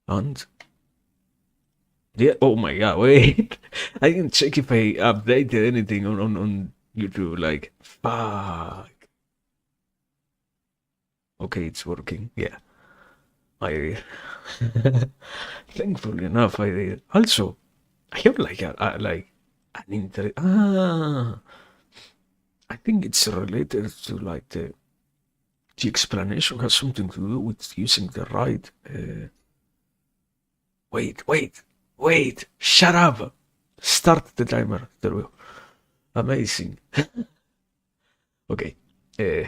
And yeah, oh my god, wait. I didn't check if I updated anything on YouTube. Like, fuck. Okay, it's working. Yeah, I. Thankfully enough, I did. Also, I have like like an I think it's related to like the explanation has something to do with using the right. Wait! Shut up! Start the timer. There we go. Amazing. Okay. Uh,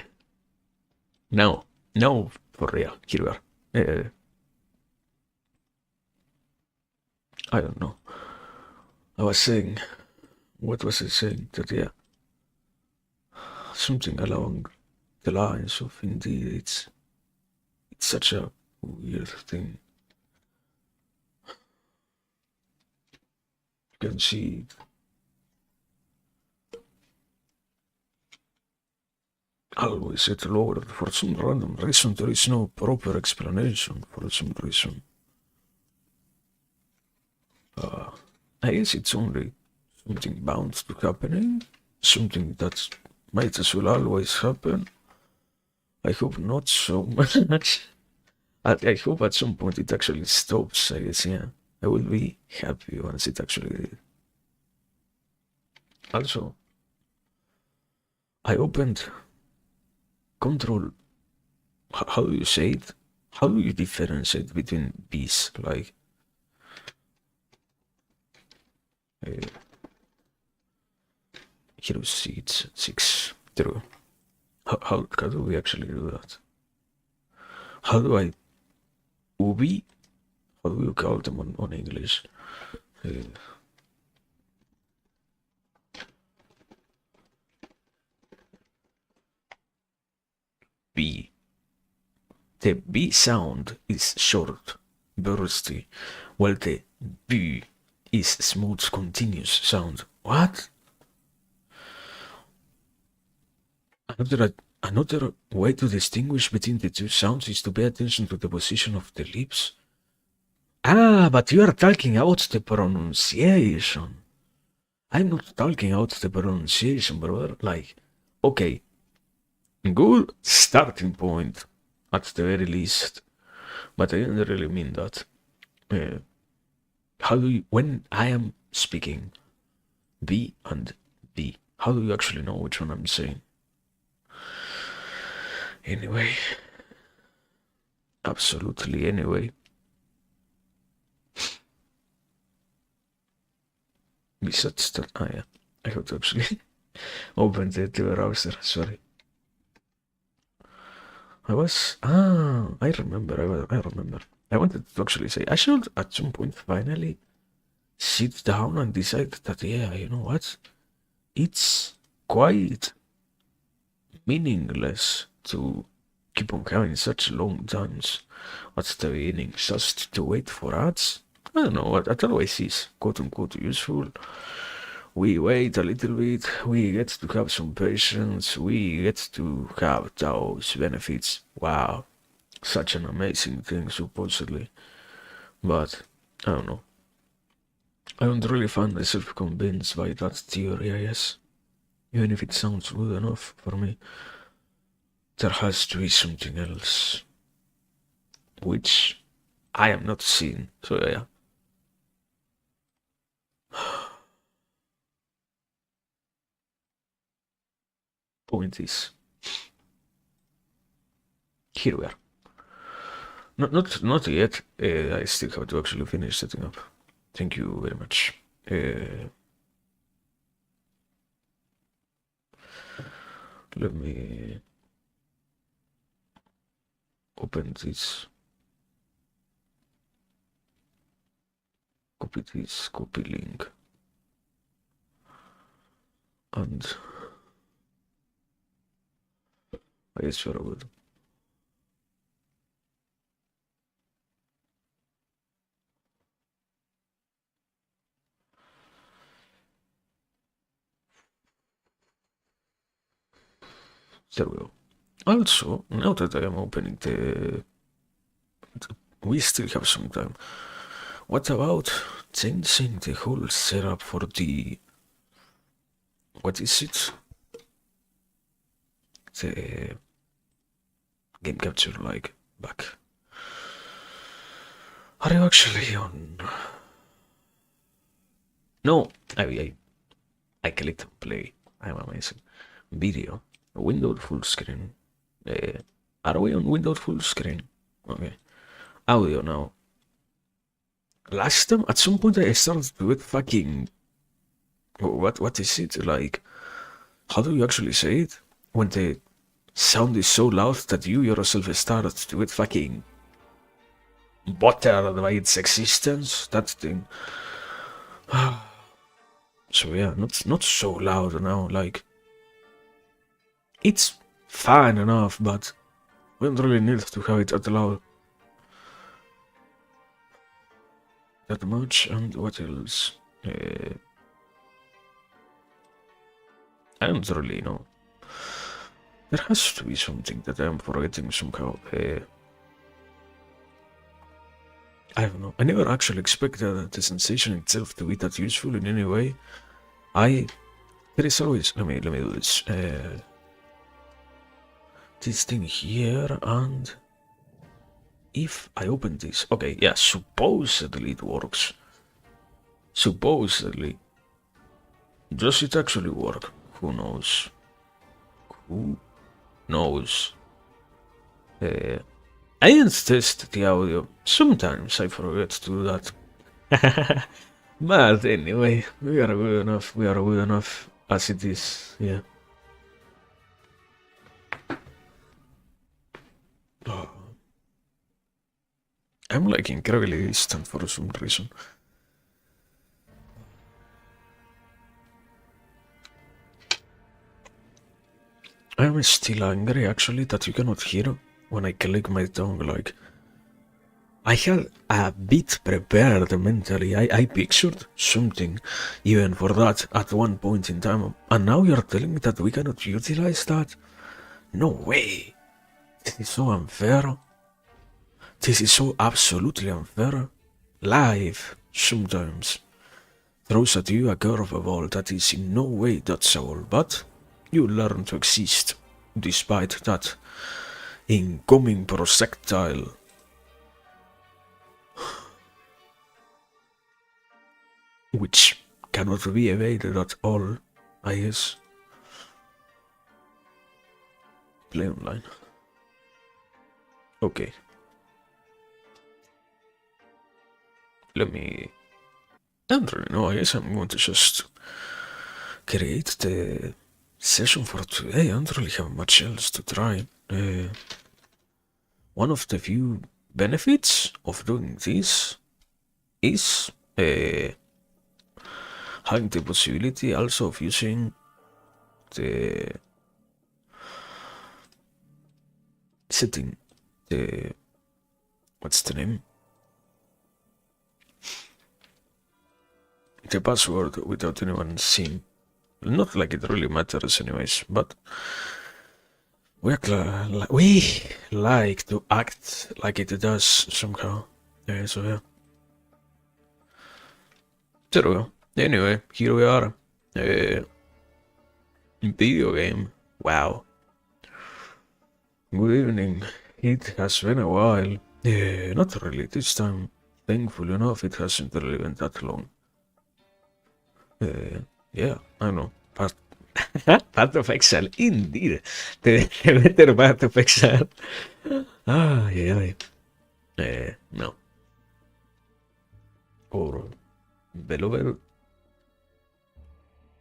now for real. Here we are. I don't know. I was saying, what was I saying? That yeah, something along the lines of indeed it's such a weird thing. You can see always at lower for some random reason. There is no proper explanation for some reason. I guess it's only something bound to happening, something that might as well always happen. I hope not so much. I hope at some point it actually stops. I guess, yeah. I will be happy once it actually did. Also, I opened control. How do you say it? How do you differentiate between bees? Like, uh, hero seeds 6. True. How do we actually do that? How do I ubi? How do you call them on English? Uh, B. The B sound is short, bursty, while the B is smooth, continuous sound. What? Another way to distinguish between the two sounds is to pay attention to the position of the lips. Ah, but you are talking about the pronunciation. I'm not talking about the pronunciation, brother. Like, okay, good starting point at the very least, but I didn't really mean that. Uh, how do you, when I am speaking B and B, how do you actually know which one I'm saying? Anyway, absolutely anyway. Besides that, yeah, I have to actually open the browser, sorry. I remember, I remember. I wanted to actually say, I should at some point finally sit down and decide that, yeah, you know what? It's quite meaningless to keep on having such long times at the beginning just to wait for ads. I don't know, what always is quote unquote useful. We wait a little bit, we get to have some patience, we get to have those benefits. Wow, such an amazing thing, supposedly. But, I don't know. I don't really find myself convinced by that theory, I guess. Even if it sounds good enough for me, there has to be something else, which I am not seeing. So, yeah. Point is, here we are. Not yet. I still have to actually finish setting up. Thank you very much. Let me open this. Copy this. Copy link. And I guess you're good. There we go. Also, now that I am opening the We still have some time. What about changing the whole setup for the... What is it? The game capture, like, back. Are you actually on? No, I clicked play. I'm amazing. Video. Window full screen. Are we on window full screen? Okay. Audio now. Last time, at some point, I started with fucking. What is it like? How do you actually say it? When the sound is so loud that you yourself started with fucking buttered by its existence. That thing. So yeah, not so loud now. Like it's fine enough, but we don't really need to have it that loud. That much. And what else? I don't really know. There has to be something that I'm forgetting somehow. I don't know. I never actually expected the sensation itself to be that useful in any way. There is always. Let me do this. This thing here, and if I open this, okay, yeah, supposedly it works. Supposedly. Does it actually work? Who knows? Who knows? I didn't test the audio. Sometimes I forget to do that. But anyway, we are good enough. We are good enough as it is. Yeah. Oh. I'm like incredibly distant for some reason. I'm still angry actually that you cannot hear when I click my tongue. Like, I had a bit prepared mentally. I pictured something even for that at one point in time. And now you're telling me that we cannot utilize that? No way. This is so unfair. This is so absolutely unfair. Life sometimes throws at you a curveball that is in no way dodgeable, but you learn to exist despite that incoming projectile. Which cannot be evaded at all, I guess. Play online. Okay. Let me... I don't really know, I guess I'm going to just create the session for today. I don't really have much else to try. One of the few benefits of doing this is having the possibility also of using the setting the what's the name? The password without anyone seeing. Not like it really matters anyways, but we like to act like it does somehow. Yeah, so yeah. There we go. Anyway, here we are. Video game. Wow. Good evening. It has been a while. Not really this time. Thankfully enough, it hasn't really been that long. Yeah, I know. Path of Exile, indeed. The better Path of Exile. Yeah. No. Or Belover.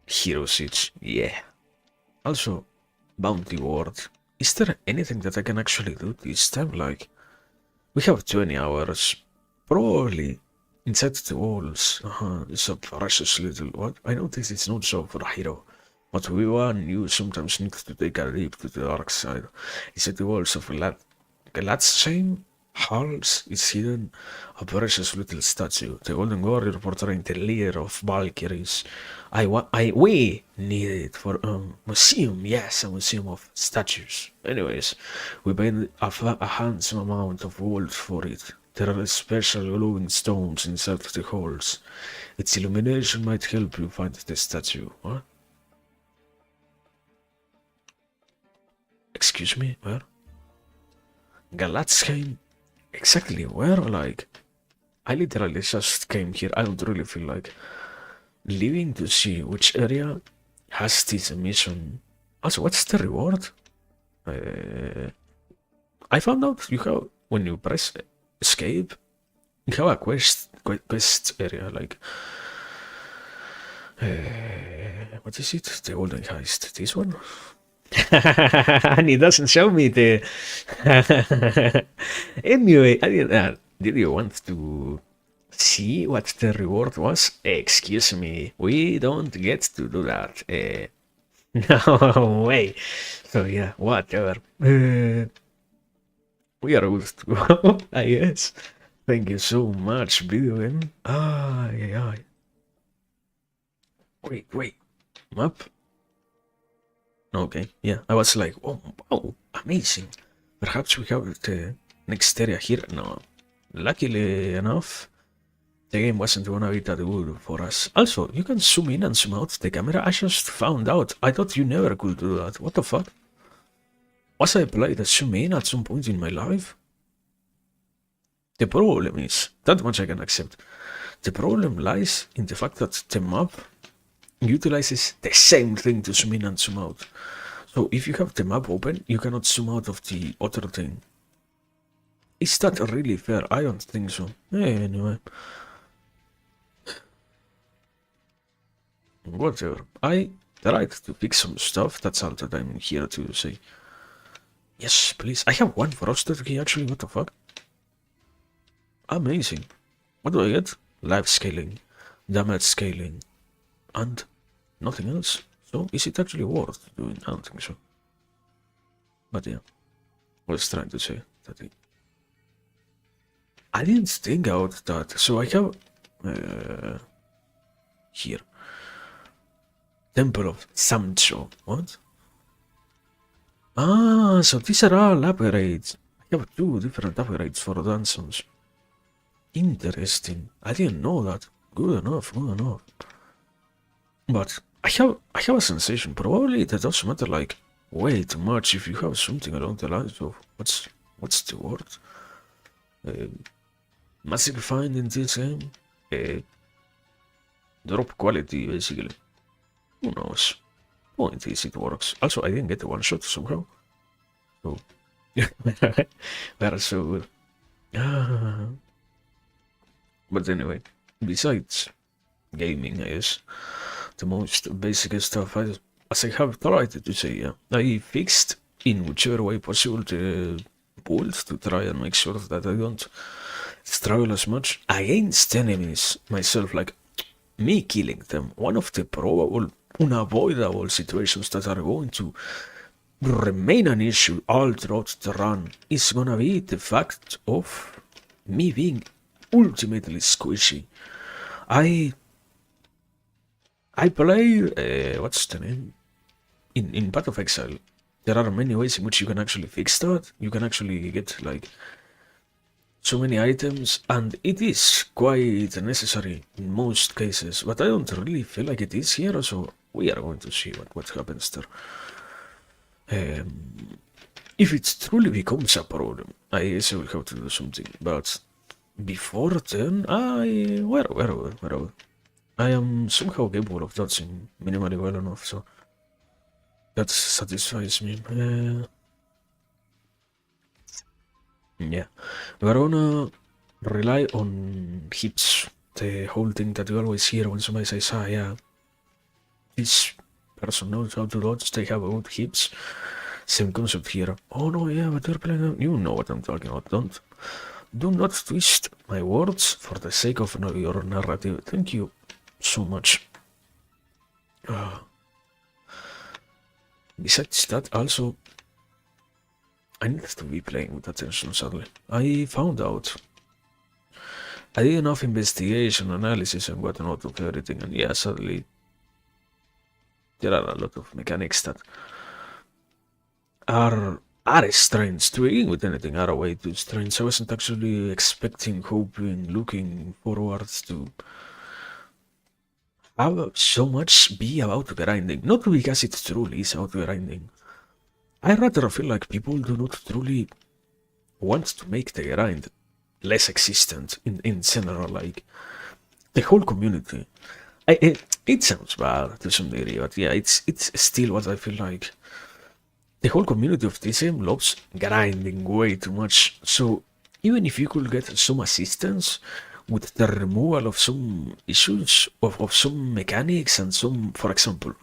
Hero Siege, yeah. Also, Bounty Ward. Is there anything that I can actually do this time? Like, we have 20 hours. Probably inside the walls. It's a precious little. What? I know this is not so for a hero. But you sometimes need to take a leap to the dark side. Is it the walls of Galat's shame? halls is hidden a precious little statue, the golden warrior portraying the leader of Valkyries. We need it for a museum. Yes, a museum of statues. Anyways, we paid a handsome amount of gold for it. There are special glowing stones inside the halls. Its illumination might help you find the statue. What? Excuse me, where? Galatz came? Exactly where? Like, I literally just came here. I don't really feel like leaving to see which area has this mission. Also, what's the reward? I found out you have, when you press escape, you have a quest area, like, what is it? The golden heist. This one? And it doesn't show me the. Anyway, did you want to see what the reward was? Excuse me, we don't get to do that. No way. So yeah, whatever. We are good to go, I guess. Thank you so much, video game. Yeah. Wait. Map? Okay, yeah. I was like, oh, wow, amazing. Perhaps we have the next area here. No. Luckily enough, the game wasn't gonna be that good for us. Also, you can zoom in and zoom out the camera. I just found out. I thought you never could do that. What the fuck? Was I played a zoom in at some point in my life? The problem is, that much I can accept. The problem lies in the fact that the map utilizes the same thing to zoom in and zoom out. So if you have the map open, you cannot zoom out of the other thing. Is that really fair? I don't think so. Anyway. Whatever. I tried to fix some stuff, that's all that I'm here to say. Yes, please. I have one frosted key actually, what the fuck? Amazing. What do I get? Life scaling, damage scaling, and nothing else. So is it actually worth doing? I don't think so. But yeah, I was trying to say that I didn't think out that. So I have here Temple of Samcho. What? Ah, so these are all upgrades. I have 2 different upgrades for dungeons. Interesting. I didn't know that. Good enough. But I have a sensation. Probably that doesn't matter like way too much if you have something along the lines of what's the word? Massive find in this game. Drop quality basically. Who knows? Point is it works. Also I didn't get the one shot somehow. So that's so good. But anyway, besides gaming, I guess the most basic stuff, as I have tried to say, yeah, I fixed in whichever way possible the build to try and make sure that I don't struggle as much against enemies myself, like me killing them. One of the probable, unavoidable situations that are going to remain an issue all throughout the run is gonna be the fact of me being ultimately squishy. I play, what's the name? In Path of Exile, there are many ways in which you can actually fix that. You can actually get like so many items, and it is quite necessary in most cases, but I don't really feel like it is here, so we are going to see what happens there. If it truly becomes a problem, I guess I will have to do something, but before then, where I am somehow capable of dodging minimally well enough, so that satisfies me. Yeah, we're gonna rely on hits, the whole thing that you always hear when somebody says, yeah, this person knows how to dodge, they have good hits. Same concept here. Oh no, yeah, but you're playing, you know what I'm talking about, do not twist my words for the sake of your narrative. Thank you so much. Besides that, also, I need to be playing with attention, sadly. I found out. I did enough investigation, analysis, and whatnot of everything, and yeah, sadly, there are a lot of mechanics that are strange. To begin with anything, are way too strange. I wasn't actually expecting, hoping, looking forward to have so much be about grinding. Not because it truly is about grinding. I rather feel like people do not truly want to make the grind less existent in general, like the whole community. It sounds bad to some degree, but yeah, it's still what I feel like. The whole community of TCM loves grinding way too much. So even if you could get some assistance with the removal of some issues of some mechanics and some, for example,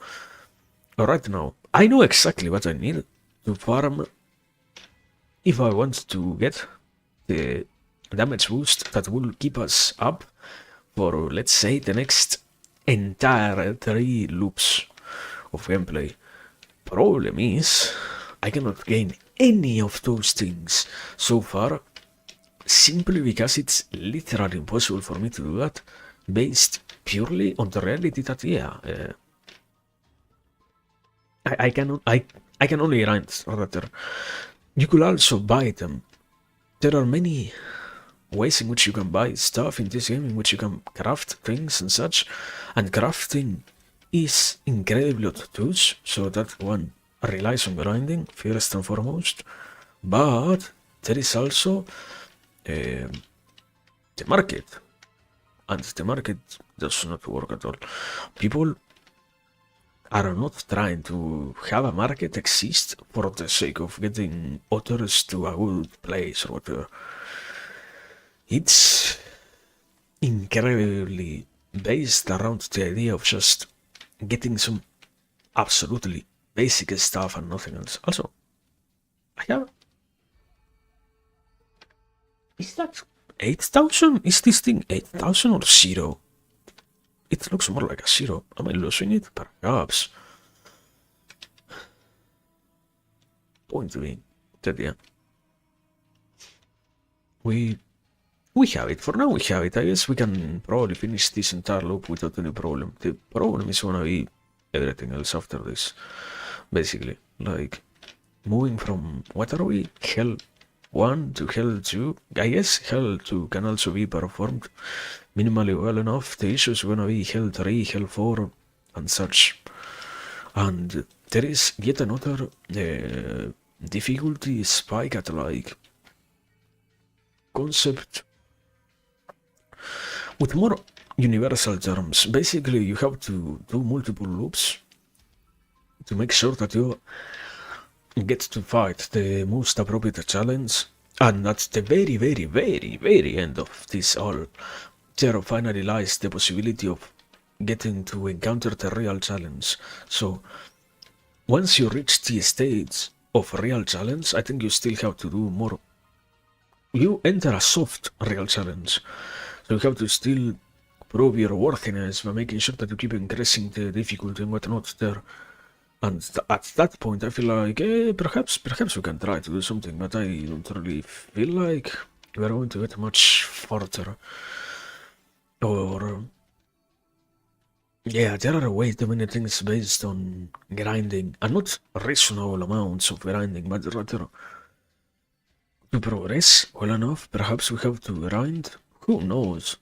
right now I know exactly what I need to farm if I want to get the damage boost that will keep us up for, let's say, the next entire 3 loops of gameplay. Problem is, I cannot gain any of those things so far, simply because it's literally impossible for me to do that, based purely on the reality that, yeah, I can only grind, rather. You could also buy them. There are many ways in which you can buy stuff in this game, in which you can craft things and such, and crafting is incredibly obtuse, so that one relies on grinding first and foremost, but there is also the market, and the market does not work at all. People are not trying to have a market exist for the sake of getting others to a good place or whatever. It's incredibly based around the idea of just getting some absolutely basic stuff and nothing else. Also, I have. Is that 8,000? Is this thing 8,000 or 0? It looks more like a 0. Am I losing it? Perhaps. Point being that, yeah. We have it. For now, we have it. I guess we can probably finish this entire loop without any problem. The problem is gonna be everything else after this. Basically, like moving from, what are we? Hell 1 to Hell 2. I guess Hell 2 can also be performed minimally well enough. The issue is gonna be Hell 3, Hell 4, and such. And there is yet another difficulty spike at like concept with more universal terms. Basically, you have to do multiple loops to make sure that you get to fight the most appropriate challenge, and at the very, very, very, very end of this all, there finally lies the possibility of getting to encounter the real challenge. So, once you reach the stage of real challenge, I think you still have to do more. You enter a soft real challenge, so you have to still prove your worthiness by making sure that you keep increasing the difficulty and whatnot there. And at that point, I feel like, perhaps we can try to do something, but I don't really feel like we're going to get much further. Or, yeah, there are way too many things based on grinding, and not reasonable amounts of grinding, but rather to progress well enough. Perhaps we have to grind. Who knows?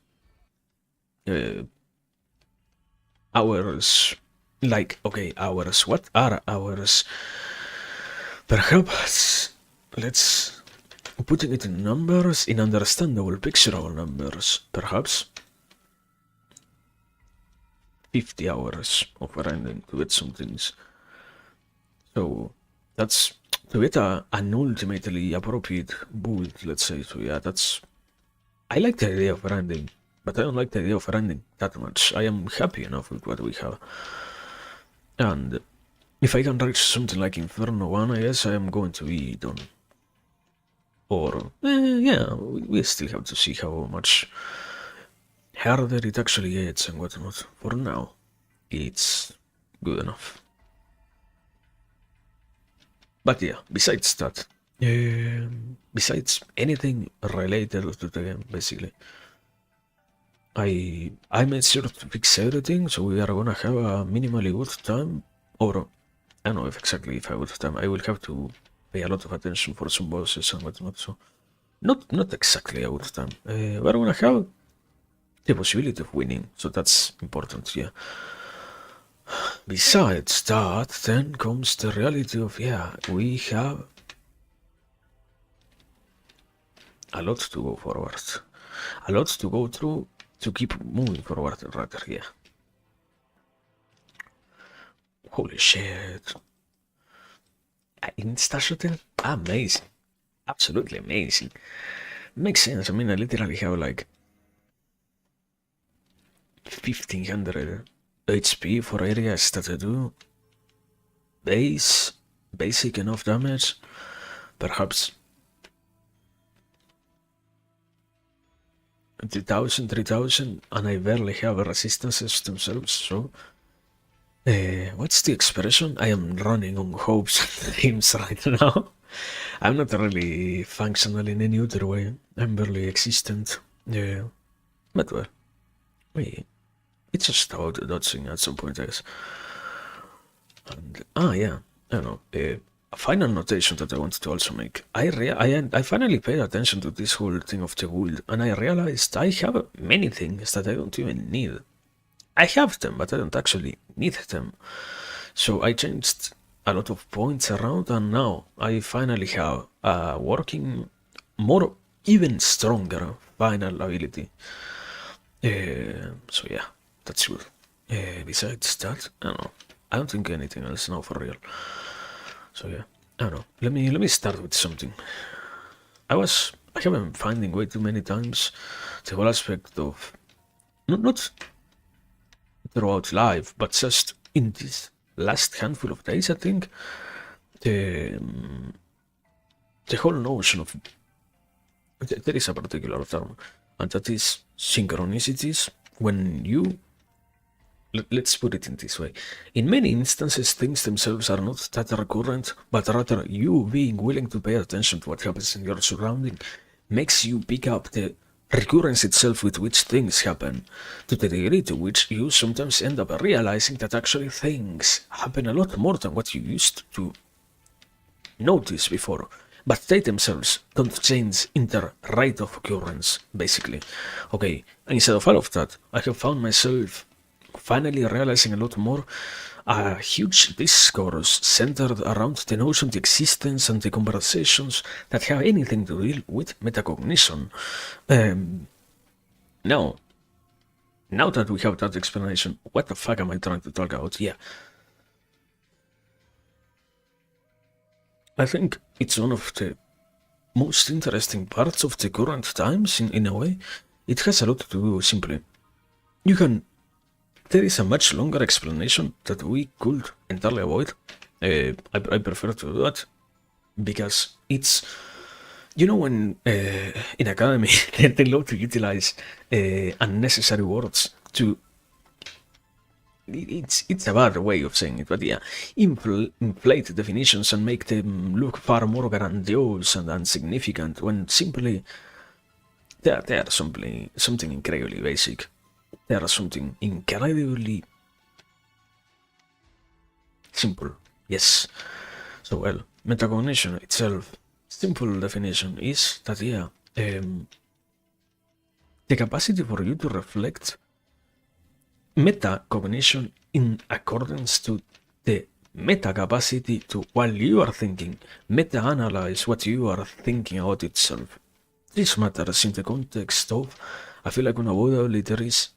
Hours. Like, okay, hours. What are hours? Perhaps let's putting it in numbers, in understandable, picturable numbers. Perhaps 50 hours of grinding to get some things. So that's to get an ultimately appropriate build, let's say. So yeah, that's. I like the idea of grinding, but I don't like the idea of grinding that much. I am happy enough with what we have. And if I can reach something like Inferno 1, I guess I am going to be done. Or, yeah, we still have to see how much harder it actually gets and whatnot. For now, it's good enough. But yeah, besides that, Besides anything related to the game, basically. I made sure to fix everything, so we are gonna have a minimally good time, or I don't know if exactly if I would have time. I will have to pay a lot of attention for some bosses and whatnot, so not exactly a good time. We're gonna have the possibility of winning, so that's important, yeah. Besides that, then comes the reality of, yeah, we have a lot to go forward. A lot to go through to keep moving forward, rather, yeah. Holy shit. Insta-shooting? Amazing. Absolutely amazing. Makes sense. I mean, I literally have like 1500 HP for areas that I do. Basic enough damage. Perhaps 3000, and I barely have resistances themselves, so. What's the expression? I am running on hopes and dreams right now. I'm not really functional in any other way. I'm barely existent. Yeah. But well, it's just about dodging at some point, I guess. And, yeah, I don't know. A final notation that I wanted to also make. I finally paid attention to this whole thing of the wood, and I realized I have many things that I don't even need. I have them, but I don't actually need them. So I changed a lot of points around, and now I finally have a working, more, even stronger final ability. So yeah, that's good. Besides that, I don't know. I don't think anything else now for real. So yeah, I don't know. Let me start with something. I have been finding way too many times the whole aspect of not throughout life, but just in this last handful of days, I think the whole notion of there is a particular term, and that is synchronicities. When you let's put it in this way, in many instances, things themselves are not that recurrent, but rather you being willing to pay attention to what happens in your surrounding makes you pick up the recurrence itself with which things happen, to the degree to which you sometimes end up realizing that actually things happen a lot more than what you used to notice before, but they themselves don't change in their rate of occurrence, basically. Okay, instead of all of that, I have found myself finally realizing a lot more a huge discourse centered around the notion, the existence, and the conversations that have anything to deal with metacognition. Now, now that we have that explanation, what the fuck am I trying to talk about? Yeah. I think it's one of the most interesting parts of the current times in a way. It has a lot to do simply. There is a much longer explanation that we could entirely avoid. I prefer to do that because it's, when in academy they love to utilize unnecessary words to. It's a bad way of saying it, but yeah, inflate definitions and make them look far more grandiose and significant when simply they are simply something incredibly basic. They are something incredibly simple. Yes. So well, metacognition itself, simple definition is that yeah, the capacity for you to reflect metacognition in accordance to the meta capacity to, while you are thinking, meta-analyze what you are thinking about itself. This matters in the context of, I feel like unavoidably there is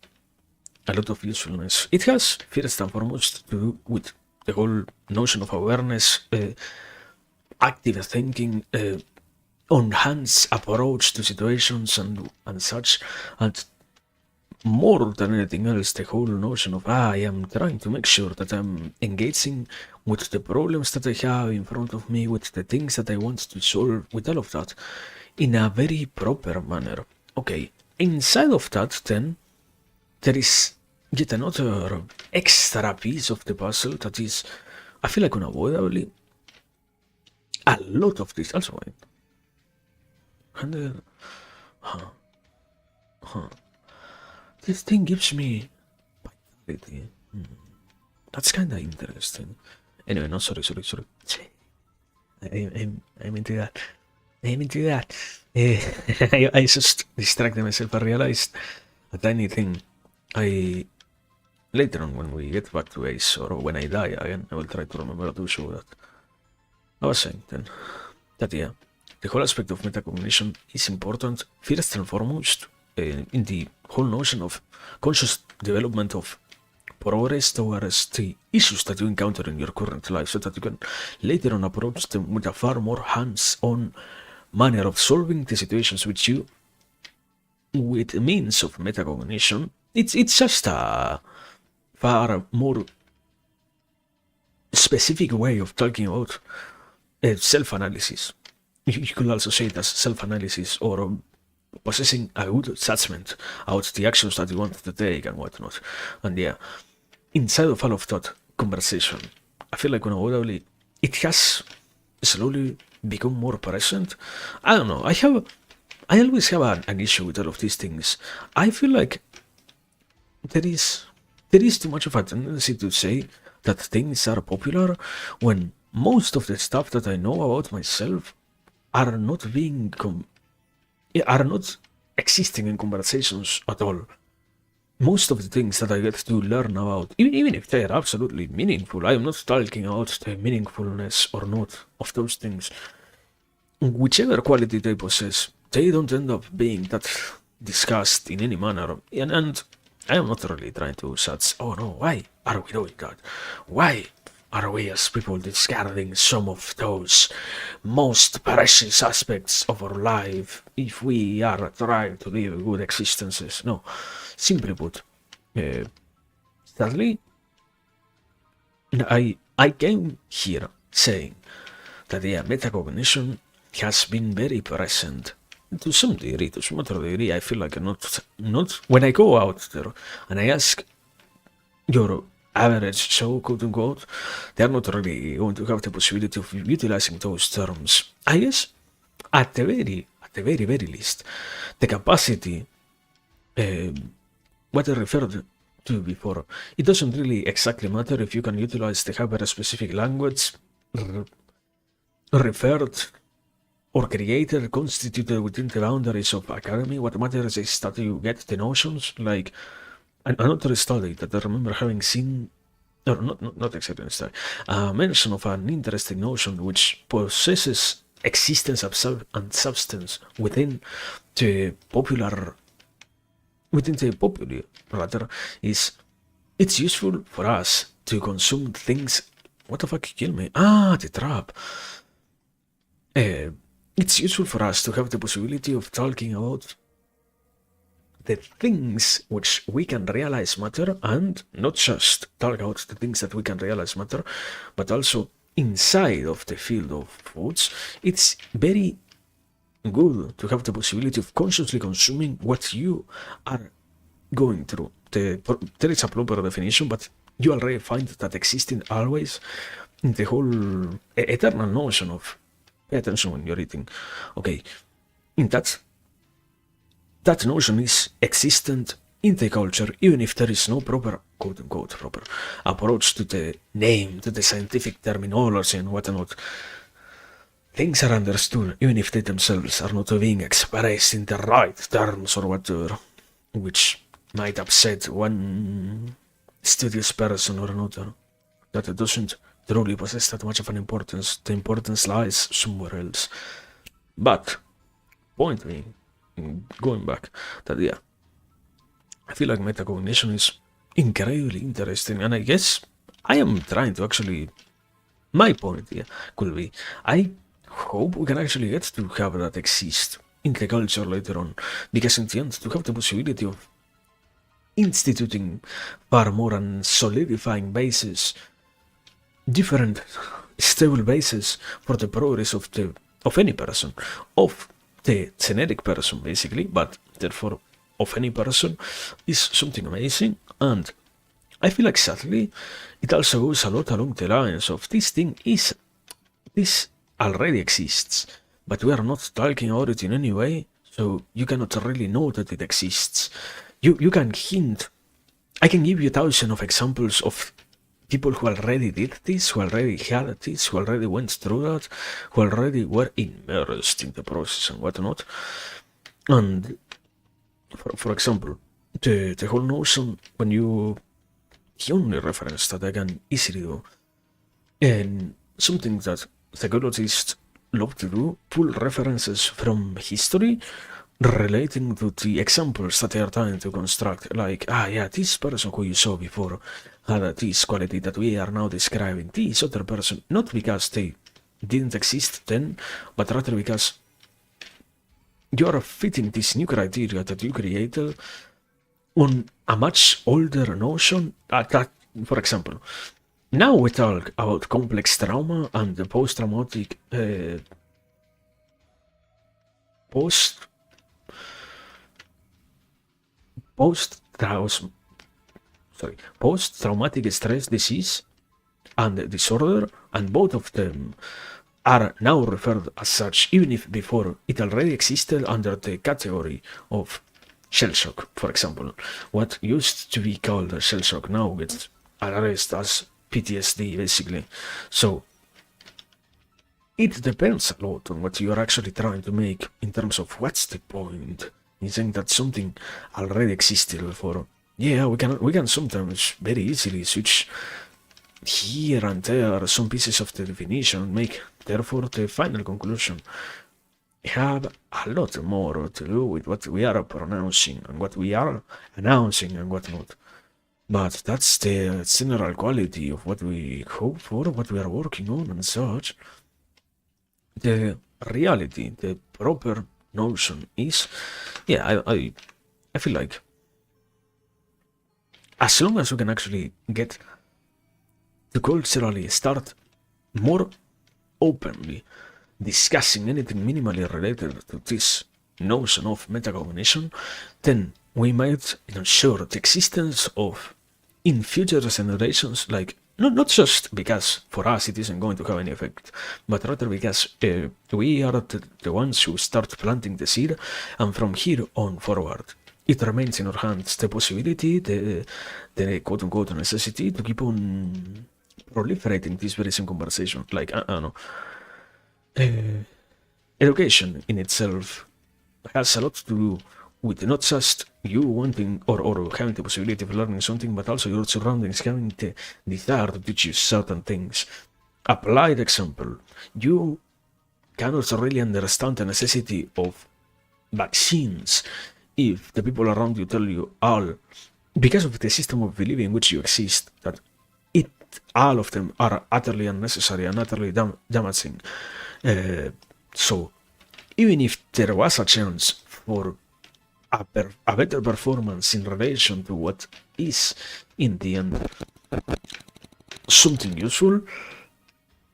a lot of usefulness. It has, first and foremost, to do with the whole notion of awareness, active thinking, on-hands approach to situations and such, and more than anything else, the whole notion of I am trying to make sure that I'm engaging with the problems that I have in front of me, with the things that I want to solve, with all of that, in a very proper manner. Okay, inside of that, then, there is yet another extra piece of the puzzle that is, I feel like unavoidably, a lot of this also. And this thing gives me vitality. That's kind of interesting. Anyway, no, sorry. I'm into that. I'm into that. I just distracted myself. I realized a tiny thing. Later on, when we get back to Ace, or when I die again, I will try to remember to show that. I was saying then that yeah, the whole aspect of metacognition is important first and foremost in the whole notion of conscious development of progress towards the issues that you encounter in your current life, so that you can later on approach them with a far more hands-on manner of solving the situations with you with means of metacognition. It's just a far more specific way of talking about self-analysis. You could also say it as self-analysis or possessing a good judgment about the actions that you want to take and whatnot. And yeah, inside of all of that conversation, I feel like unavoidably it has slowly become more present. I don't know. I always have an issue with all of these things. I feel like there is too much of a tendency to say that things are popular when most of the stuff that I know about myself are not existing in conversations at all. Most of the things that I get to learn about, even if they are absolutely meaningful, I am not talking about the meaningfulness or not of those things. Whichever quality they possess, they don't end up being that discussed in any manner. And I am not really trying to judge, oh no, why are we doing that? Why are we as people discarding some of those most precious aspects of our life if we are trying to live good existences? No, simply put, sadly, I came here saying that yeah, metacognition has been very present to some degree, to some other degree. I feel like not when I go out there and I ask your average Joe, quote unquote, they're not really going to have the possibility of utilizing those terms. I guess at the very least, the capacity, what I referred to before, it doesn't really exactly matter if you can utilize the hyper-specific language referred or created, constituted within the boundaries of academy. What matters is that you get the notions, like another study that I remember having seen, or not exactly a study, a mention of an interesting notion which possesses existence and substance within the popular rather, is it's useful for us to consume things. What the fuck kill me? The trap. It's useful for us to have the possibility of talking about the things which we can realize matter, and not just talk about the things that we can realize matter, but also inside of the field of foods. It's very good to have the possibility of consciously consuming what you are going through. There is a proper definition, but you already find that existing always in the whole eternal notion of pay attention when you're eating. Okay, in that notion is existent in the culture, even if there is no proper, quote unquote, proper approach to the name, to the scientific terminology and whatnot. Things are understood, even if they themselves are not being expressed in the right terms or whatever, which might upset one studious person or another, that it doesn't truly possess that much of an importance. The importance lies somewhere else. But, point being, going back, that yeah, I feel like metacognition is incredibly interesting, and I guess I am trying to actually, my point here could be, I hope we can actually get to have that exist in the culture later on, because in the end, to have the possibility of instituting far more and solidifying bases, different stable bases for the progress of any person, of the generic person basically, but therefore of any person, is something amazing. And I feel like sadly it also goes a lot along the lines of this already exists, but we are not talking about it in any way, so you cannot really know that it exists. You can hint. I can give you thousands of examples of people who already did this, who already had this, who already went through that, who already were immersed in the process and whatnot. And for example, the whole notion when you the only reference that I can easily do, and something that psychologists love to do, pull references from history relating to the examples that they are trying to construct. Like, yeah, this person who you saw before had this quality that we are now describing. This other person, not because they didn't exist then, but rather because you are fitting this new criteria that you created on a much older notion. That, for example, now we talk about complex trauma and the post-traumatic post-traumatic stress disease and disorder, and both of them are now referred as such, even if before it already existed under the category of shell shock, for example. What used to be called a shell shock now gets addressed as PTSD, basically. So it depends a lot on what you're actually trying to make in terms of what's the point in saying that something already existed before. Yeah, we can sometimes very easily switch here and there some pieces of the definition and make therefore the final conclusion have a lot more to do with what we are pronouncing and what we are announcing and whatnot. But that's the general quality of what we hope for, what we are working on and such. The reality, the proper notion is, yeah, I feel like as long as we can actually get to culturally start more openly discussing anything minimally related to this notion of metacognition, then we might ensure the existence of, in future generations, like, not just because for us it isn't going to have any effect, but rather because we are the ones who start planting the seed, and from here on forward, it remains in our hands the possibility, the quote-unquote necessity to keep on proliferating this very same conversation. Like, I don't know, education in itself has a lot to do with not just you wanting or having the possibility of learning something, but also your surroundings having the desire to teach you certain things. Applied example, you cannot really understand the necessity of vaccines if the people around you tell you all, because of the system of belief in which you exist, that all of them are utterly unnecessary and utterly damaging. So even if there was a chance for a better performance in relation to what is in the end something useful,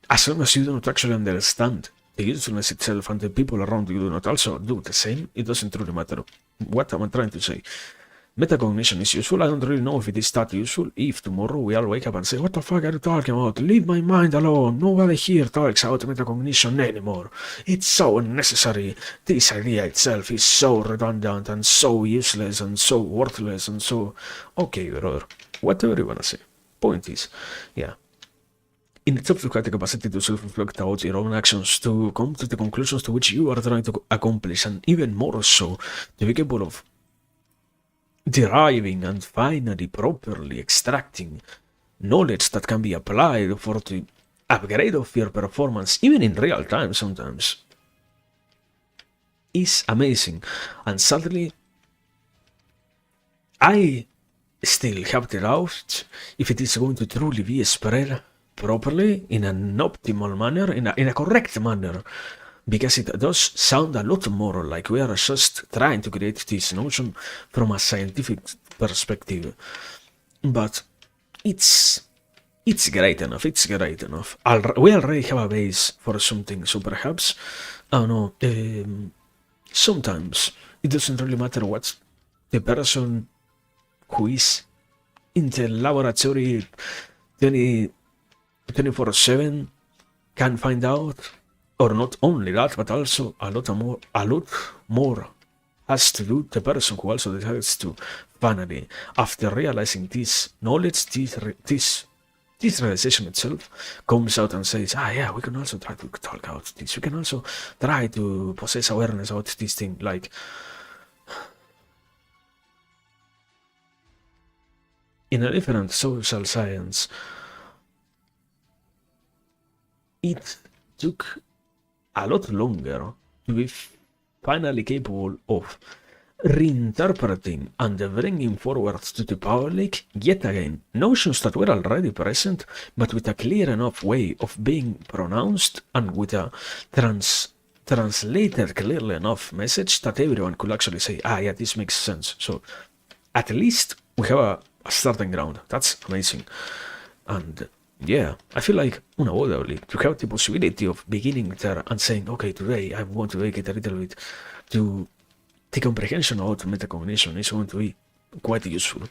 as long as you do not actually understand the usefulness itself and the people around you do not also do the same, it doesn't really matter. What am I trying to say? Metacognition is useful. I don't really know if it is that useful if tomorrow we all wake up and say, what the fuck are you talking about? Leave my mind alone. Nobody here talks about metacognition anymore. It's so unnecessary. This idea itself is so redundant and so useless and so worthless and so... Okay, brother. Whatever you wanna say. Point is, yeah. In itself, you have the capacity to self-reflect about your own actions, to come to the conclusions to which you are trying to accomplish, and even more so, to be capable of deriving and finally properly extracting knowledge that can be applied for the upgrade of your performance, even in real time sometimes, is amazing. And sadly, I still have the doubt if it is going to truly be spread properly in an optimal manner, in a correct manner, because it does sound a lot more like we are just trying to create this notion from a scientific perspective. But it's great enough, we already have a base for something, so perhaps, I don't know, sometimes it doesn't really matter what the person who is in the laboratory 24/7 can find out, or not only that, but also a lot more has to do the person who also decides to finally, after realizing this knowledge, this realization itself, comes out and says, yeah, we can also try to talk out this. We can also try to possess awareness about this thing. Like, in a different social science, it took a lot longer to be finally capable of reinterpreting and bringing forward to the public, yet again, notions that were already present, but with a clear enough way of being pronounced and with a translated clearly enough message that everyone could actually say, yeah, this makes sense. So at least we have a starting ground. That's amazing. And yeah, I feel like unavoidably to have the possibility of beginning there and saying, okay, today I want to make it a little bit to the comprehension of metacognition is going to be quite useful.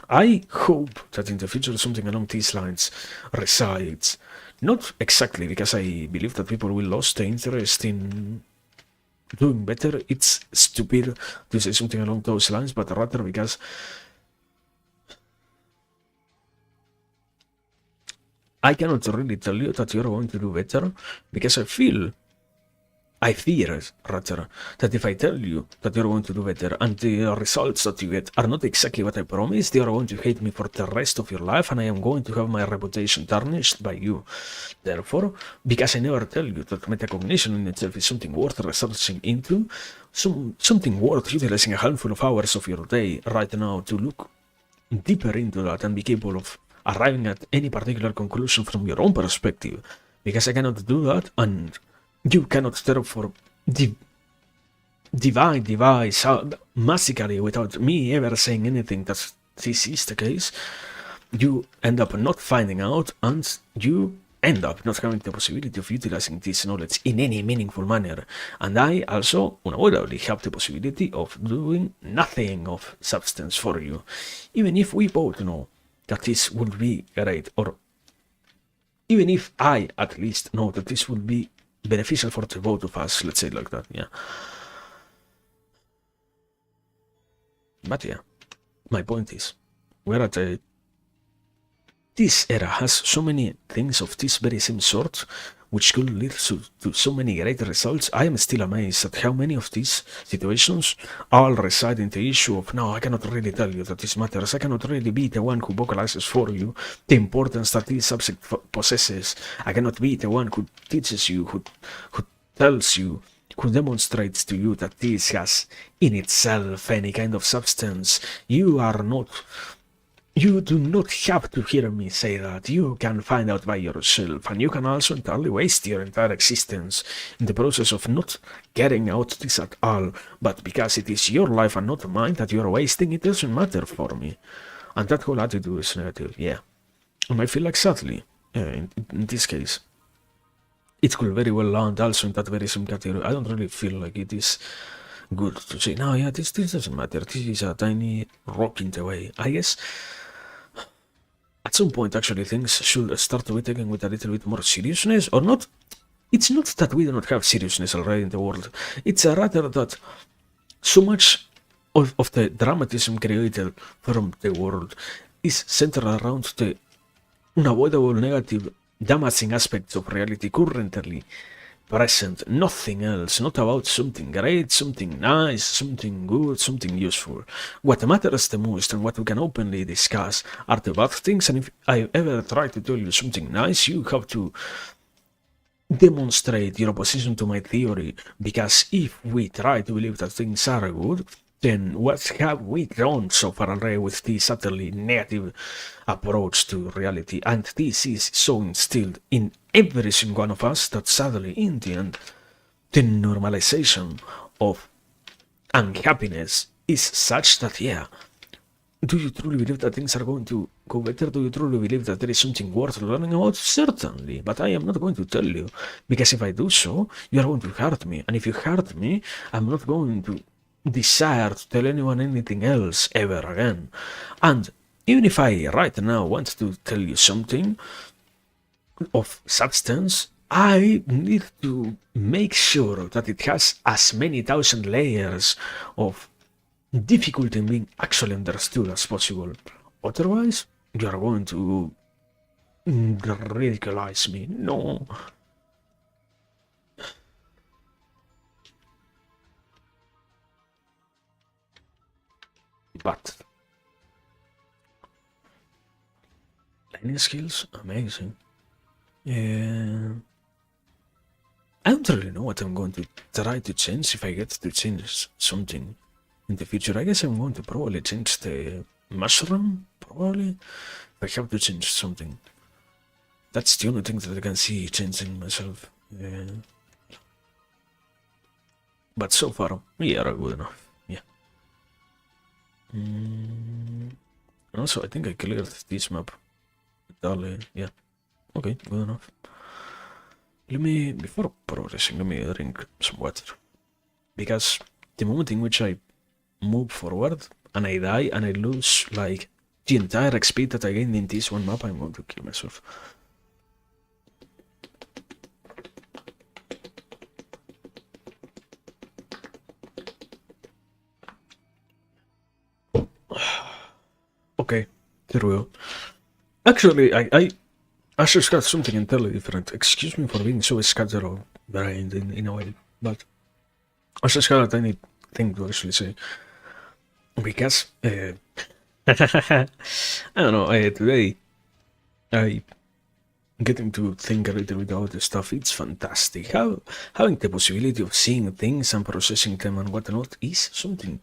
I hope that in the future something along these lines resides. Not exactly because I believe that people will lose the interest in doing better. It's stupid to say something along those lines, but rather because I cannot really tell you that you're going to do better, because I fear, rather, that if I tell you that you're going to do better and the results that you get are not exactly what I promised, you're going to hate me for the rest of your life and I am going to have my reputation tarnished by you. Therefore, because I never tell you that metacognition in itself is something worth researching into, something worth utilizing a handful of hours of your day right now to look deeper into that and be capable of arriving at any particular conclusion from your own perspective, because I cannot do that, and you cannot therefore devise massively without me ever saying anything that this is the case. You end up not finding out, and you end up not having the possibility of utilizing this knowledge in any meaningful manner. And I also unavoidably have the possibility of doing nothing of substance for you, even if we both know that this would be great, or even if I at least know that this would be beneficial for the both of us, let's say like that, yeah. But yeah, my point is, we're at this era has so many things of this very same sort, which could lead to so many great results. I am still amazed at how many of these situations all reside in the issue of, no, I cannot really tell you that this matters. I cannot really be the one who vocalizes for you the importance that this subject possesses. I cannot be the one who teaches you, who tells you, who demonstrates to you that this has in itself any kind of substance. You do not have to hear me say that. You can find out by yourself, and you can also entirely waste your entire existence in the process of not getting out this at all. But because it is your life and not mine that you are wasting, it doesn't matter for me. And that whole attitude is negative, yeah. And I feel like, sadly, in this case, it could very well land also in that very same category. I don't really feel like it is good to say, no, yeah, this doesn't matter. This is a tiny rock in the way. I guess at some point, actually, things should start to be taken with a little bit more seriousness, or not. It's not that we do not have seriousness already in the world. It's rather that so much of the dramatism created from the world is centered around the unavoidable negative, damaging aspects of reality currently present, nothing else, not about something great, something nice, something good, something useful. What matters the most and what we can openly discuss are the bad things, and if I ever try to tell you something nice, you have to demonstrate your opposition to my theory, because if we try to believe that things are good, then what have we done so far already with this utterly negative approach to reality? And this is so instilled in every single one of us that sadly, in the end, the normalization of unhappiness is such that, yeah, do you truly believe that things are going to go better? Do you truly believe that there is something worth learning about? Certainly, but I am not going to tell you, because if I do so, you are going to hurt me, and if you hurt me, I'm not going to desire to tell anyone anything else ever again. And even if I right now want to tell you something of substance, I need to make sure that it has as many thousand layers of difficulty in being actually understood as possible. Otherwise, you are going to ridiculize me. No. But learning skills, amazing. Yeah. I don't really know what I'm going to try to change if I get to change something in the future. I guess I'm going to probably change the mushroom, probably. If I have to change something. That's the only thing that I can see changing myself. Yeah. But so far, we are good enough. Yeah. Also, I think I cleared this map. Yeah. Okay, good enough. Before progressing, let me drink some water. Because the moment in which I move forward and I die and I lose like the entire XP that I gained in this one map, I'm going to kill myself. Okay, there we go. Actually, I just got something entirely different. Excuse me for being so scatterbrained in a way, but I just got a tiny thing to actually say. Because, I don't know, today, I getting to think a little bit about this stuff, it's fantastic. Having the possibility of seeing things and processing them and whatnot is something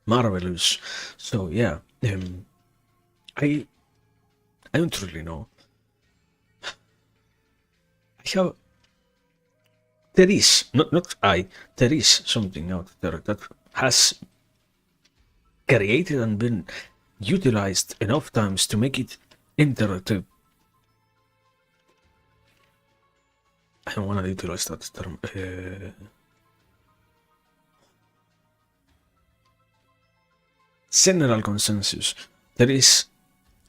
marvelous. So, yeah, I don't really know. There is, there is something out there that has created and been utilized enough times to make it interactive. I don't want to utilize that term. General consensus. There is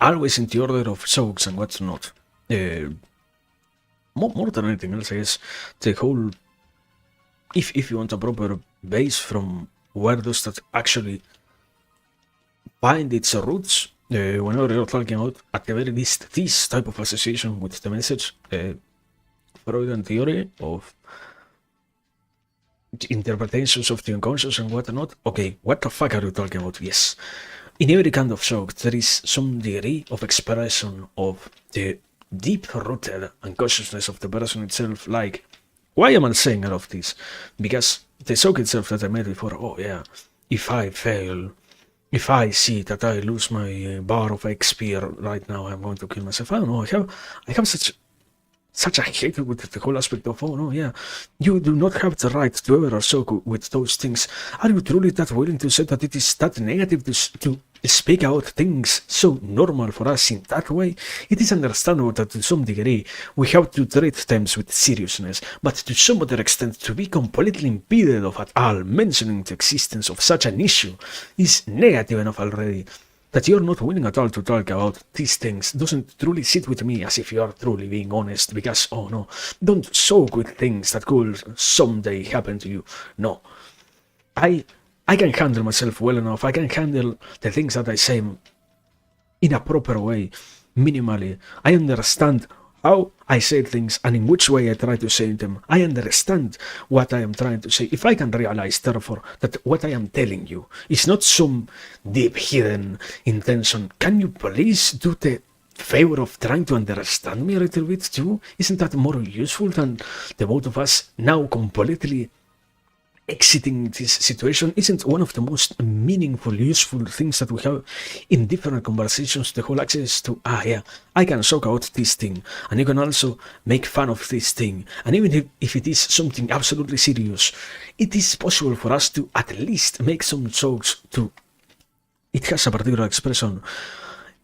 always in the order of jokes and what's not. More than anything else, I guess, the whole, if you want a proper base from where does that actually find its roots, whenever you're talking about, at the very least, this type of association with the message, Freudian theory of interpretations of the unconscious and whatnot. Okay, what the fuck are you talking about? Yes. In every kind of joke, there is some degree of expression of the deep-rooted unconsciousness of the person itself. Like, why am I saying all of this? Because the joke itself that I made before, oh yeah, if I fail, if I see that I lose my bar of XP right now, I'm going to kill myself. I don't know, I have such a hatred with the whole aspect of, oh no, yeah, you do not have the right to ever joke with those things. Are you truly that willing to say that it is that negative to speak out things so normal for us in that way? It is understandable that to some degree we have to treat them with seriousness, but to some other extent to be completely impeded of at all mentioning the existence of such an issue is negative enough already. That you're not willing at all to talk about these things doesn't truly sit with me as if you are truly being honest, because, oh no, don't joke with things that could someday happen to you. No. I can handle myself well enough. I can handle the things that I say in a proper way, minimally. I understand how I say things and in which way I try to say them. I understand what I am trying to say. If I can realize, therefore, that what I am telling you is not some deep hidden intention, can you please do the favor of trying to understand me a little bit too? Isn't that more useful than the both of us now completely exiting this situation? Isn't one of the most meaningful, useful things that we have in different conversations the whole access to, yeah, I can talk out this thing, and you can also make fun of this thing, and even if it is something absolutely serious, it is possible for us to at least make some jokes to, it has a particular expression,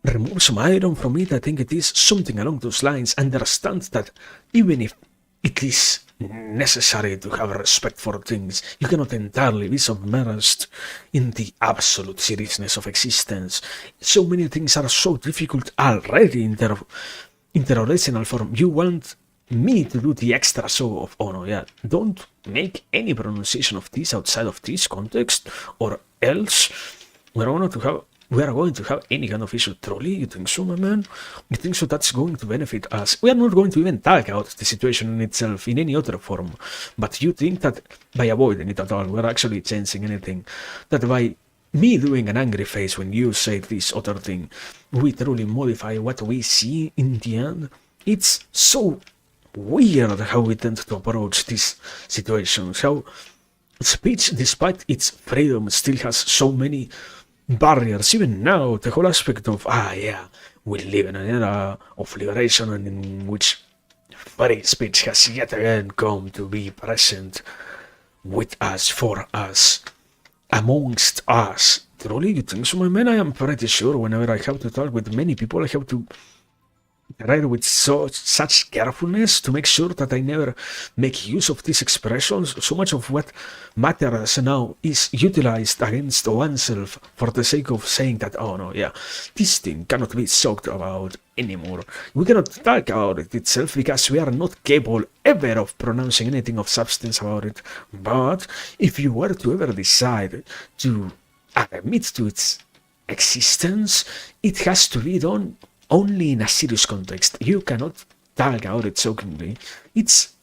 remove some iron from it. I think it is something along those lines. Understand that even if it is necessary to have respect for things, you cannot entirely be submerged in the absolute seriousness of existence. So many things are so difficult already in their original form. You want me to do the extra show of, oh no, yeah, don't make any pronunciation of this outside of this context, or else we are going to have any kind of issue. Truly, you think so, my man? You think so that's going to benefit us? We are not going to even talk about the situation in itself in any other form. But you think that by avoiding it at all, we're actually changing anything? That by me doing an angry face when you say this other thing, we truly modify what we see in the end? It's so weird how we tend to approach these situations. How speech, despite its freedom, still has so many barriers. Even now, the whole aspect of, we live in an era of liberation and in which free speech has yet again come to be present with us, for us, amongst us. Truly, you think so, my man? I am pretty sure whenever I have to talk with many people, I have to write with such carefulness to make sure that I never make use of these expressions. So much of what matters now is utilized against oneself for the sake of saying that, oh no, yeah, this thing cannot be talked about anymore. We cannot talk about it itself because we are not capable ever of pronouncing anything of substance about it. But if you were to ever decide to admit to its existence, it has to be done only in a serious context. You cannot talk about it jokingly. It's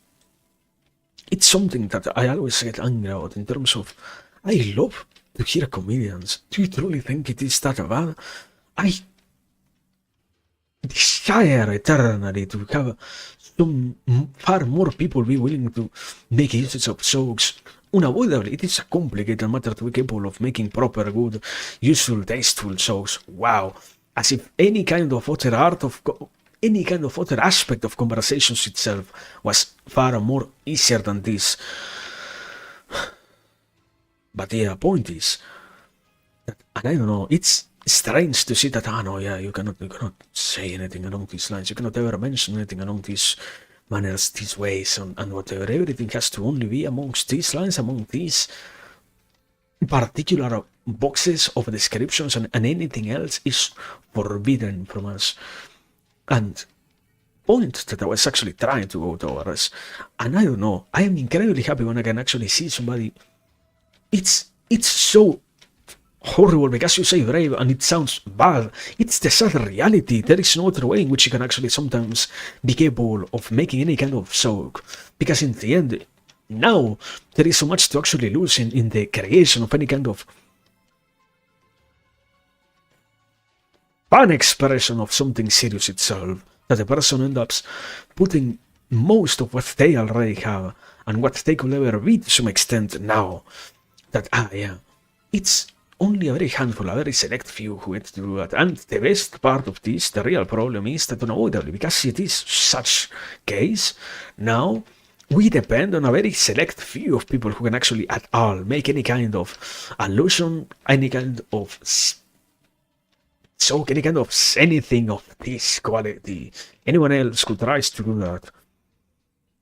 something that I always get angry about in terms of, I love to hear comedians. Do you truly think it is that bad? I desire eternally to have some far more people be willing to make use of jokes. Unavoidably, it is a complicated matter to be capable of making proper, good, useful, tasteful jokes. Wow. As if any kind of other any kind of other aspect of conversations itself was far more easier than this. But the point is that, and I don't know, it's strange to see that, you cannot say anything along these lines, you cannot ever mention anything along these manners, these ways, and whatever. Everything has to only be amongst these lines, among these particular boxes of descriptions, and anything else is forbidden from us. And point that I was actually trying to go towards, and I don't know, I am incredibly happy when I can actually see somebody. It's so horrible because you say brave and it sounds bad. It's the sad reality. There is no other way in which you can actually sometimes be capable of making any kind of joke, because in the end, now there is so much to actually lose in the creation of any kind of fun expression of something serious itself, that the person ends up putting most of what they already have and what they could ever be to some extent now. That, it's only a very handful, a very select few who get to do that. And the best part of this, the real problem, is that unavoidably, because it is such case, now we depend on a very select few of people who can actually at all make any kind of allusion, any kind of joke, any kind of anything of this quality. Anyone else who tries to do that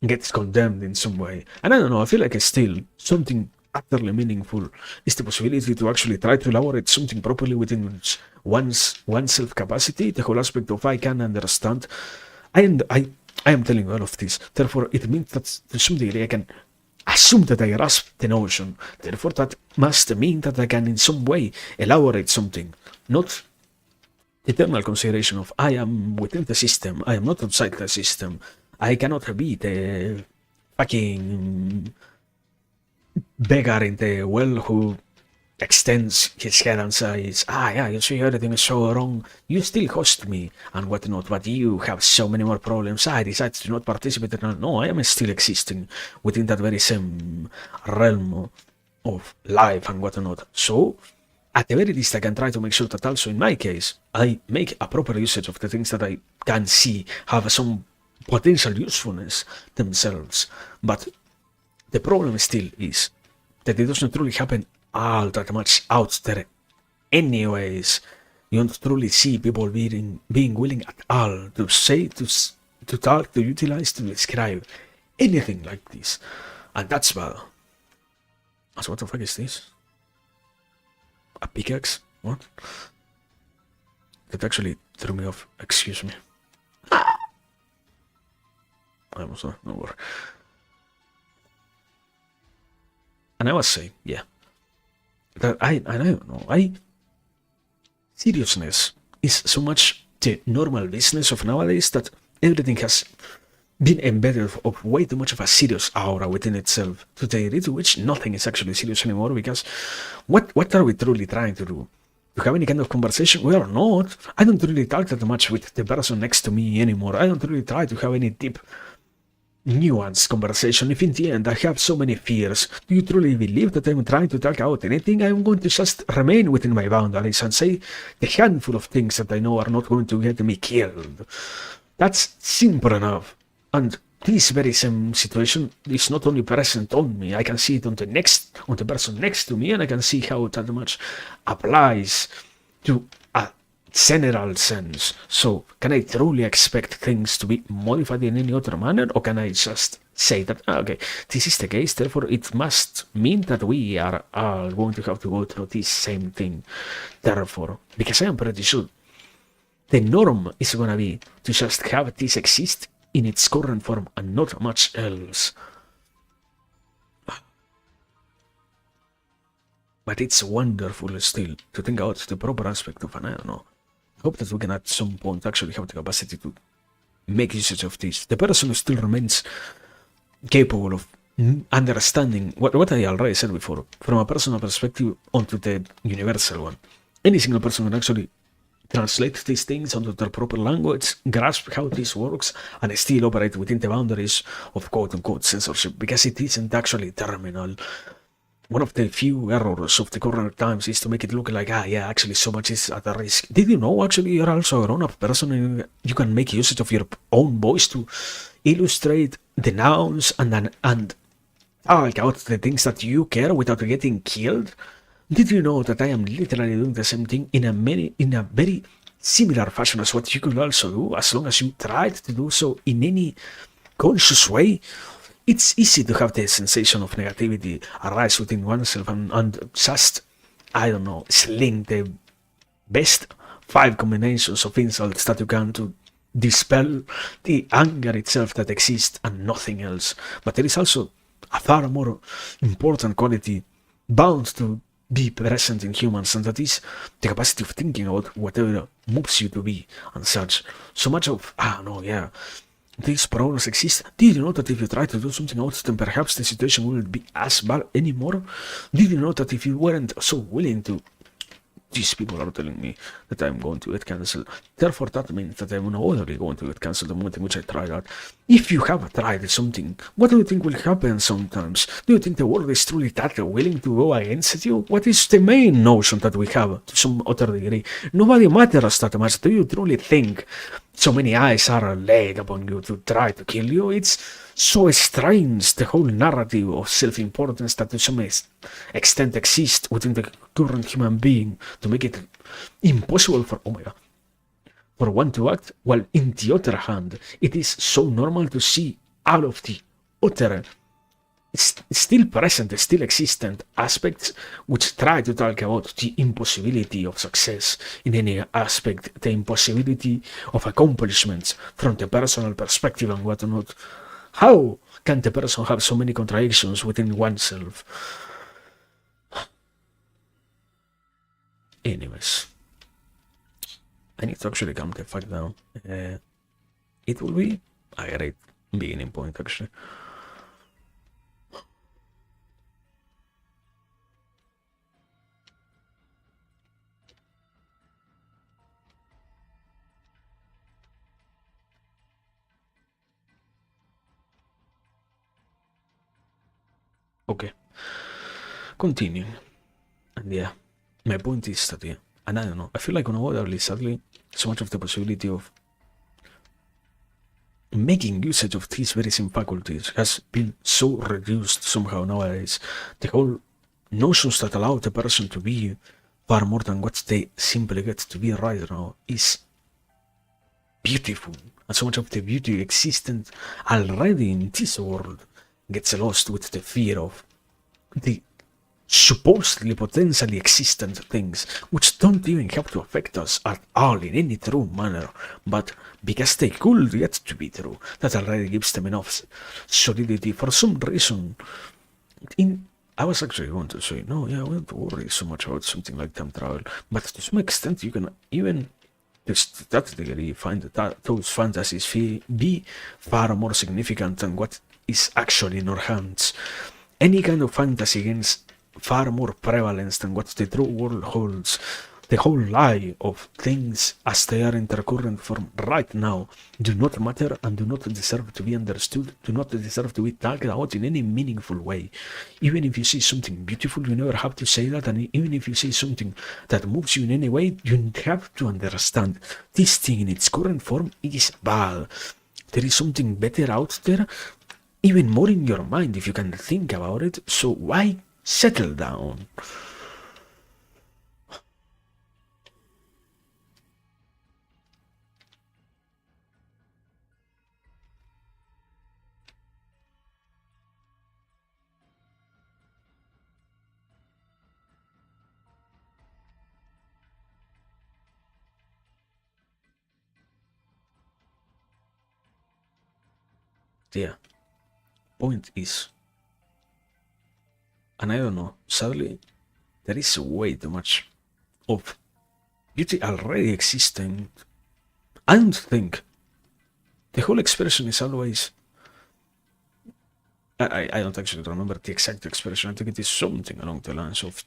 gets condemned in some way. And I don't know, I feel like it's still something utterly meaningful is the possibility to actually try to elaborate something properly within one's self-capacity, the whole aspect of I can understand. I am telling you all of this, therefore it means that to some degree I can assume that I grasp the notion, therefore that must mean that I can in some way elaborate something, not the eternal consideration of I am within the system, I am not outside the system, I cannot be the fucking beggar in the well who extends his head and says, you see everything is so wrong, you still host me and whatnot, but you have so many more problems, I decide to not participate in it. No, I am still existing within that very same realm of life and whatnot. So, at the very least, I can try to make sure that also in my case, I make a proper usage of the things that I can see have some potential usefulness themselves. But the problem still is that it doesn't truly happen all that much out there anyways. You don't truly see people being willing at all to say, to talk, to utilize, to describe anything like this. And that's bad. So what the fuck is this? A pickaxe? What? That actually threw me off. Excuse me. I'm sorry, no worry. And I was saying, yeah, that I don't know, seriousness is so much the normal business of nowadays that everything has been embedded of way too much of a serious aura within itself to the degree to which nothing is actually serious anymore, because what are we truly trying to do? To have any kind of conversation? We are not. I don't really talk that much with the person next to me anymore. I don't really try to have any deep nuanced conversation. If in the end I have so many fears, do you truly believe that I'm trying to talk about anything? I'm going to just remain within my boundaries and say the handful of things that I know are not going to get me killed. That's simple enough. And this very same situation is not only present on me, I can see it on the person next to me, and I can see how that much applies to a general sense. So, can I truly expect things to be modified in any other manner, or can I just say that, okay, this is the case, therefore it must mean that we are all going to have to go through this same thing, therefore, because I am pretty sure the norm is gonna be to just have this exist in its current form and not much else. But it's wonderful still to think out the proper aspect of an, I don't know. I hope that we can at some point actually have the capacity to make usage of this. The person still remains capable of understanding what I already said before, from a personal perspective onto the universal one. Any single person can actually translate these things onto their proper language, grasp how this works, and still operate within the boundaries of quote-unquote censorship, because it isn't actually terminal. One of the few errors of the current times is to make it look like, yeah, actually so much is at a risk. Did you know actually you're also a grown-up person and you can make usage of your own voice to illustrate the nouns and talk out the things that you care without getting killed? Did you know that I am literally doing the same thing in a very similar fashion as what you could also do, as long as you tried to do so in any conscious way? It's easy to have the sensation of negativity arise within oneself and just, I don't know, sling the best 5 combinations of insults that you can to dispel the anger itself that exists and nothing else. But there is also a far more important quality bound to be present in humans, and that is the capacity of thinking about whatever moves you to be and such. So much of, these problems exist. Did you know that if you try to do something else, then perhaps the situation wouldn't be as bad anymore? Did you know that if you weren't so willing to, these people are telling me that I'm going to get cancelled, therefore that means that I'm not only going to get cancelled the moment in which I try that. If you have tried something, what do you think will happen sometimes? Do you think the world is truly that willing to go against you? What is the main notion that we have to some other degree? Nobody matters that much. Do you truly think so many eyes are laid upon you to try to kill you? It's so strange, the whole narrative of self-importance that to some extent exists within the current human being to make it impossible for, for one to act, while in the other hand, it is so normal to see all of the other still present, still existent aspects which try to talk about the impossibility of success in any aspect, the impossibility of accomplishments from the personal perspective and whatnot. How can the person have so many contradictions within oneself? Anyways, I need to actually calm the fuck down. It will be a great beginning point, actually. Okay, continuing. And yeah, my point is that, yeah, and I don't know, I feel like on orderly, sadly, so much of the possibility of making usage of these very same faculties has been so reduced somehow nowadays. The whole notions that allow the person to be far more than what they simply get to be right now is beautiful. And so much of the beauty existent already in this world gets lost with the fear of the supposedly potentially existent things which don't even have to affect us at all in any true manner, but because they could get to be true, that already gives them enough solidity for some reason. I was actually going to say, no, yeah, I wouldn't worry so much about something like time travel, but to some extent you can even to that degree find that those fantasies be far more significant than what is actually in our hands. Any kind of fantasy gains far more prevalence than what the true world holds. The whole lie of things as they are in their current form right now do not matter and do not deserve to be understood, do not deserve to be talked out in any meaningful way. Even if you see something beautiful, you never have to say that, and even if you see something that moves you in any way, you have to understand this thing in its current form is bad. There is something better out there, even more in your mind if you can think about it, so why settle down? Yeah, point is, and I don't know, sadly, there is way too much of beauty already existing. I don't think the whole expression is always. I don't actually remember the exact expression. I think it is something along the lines of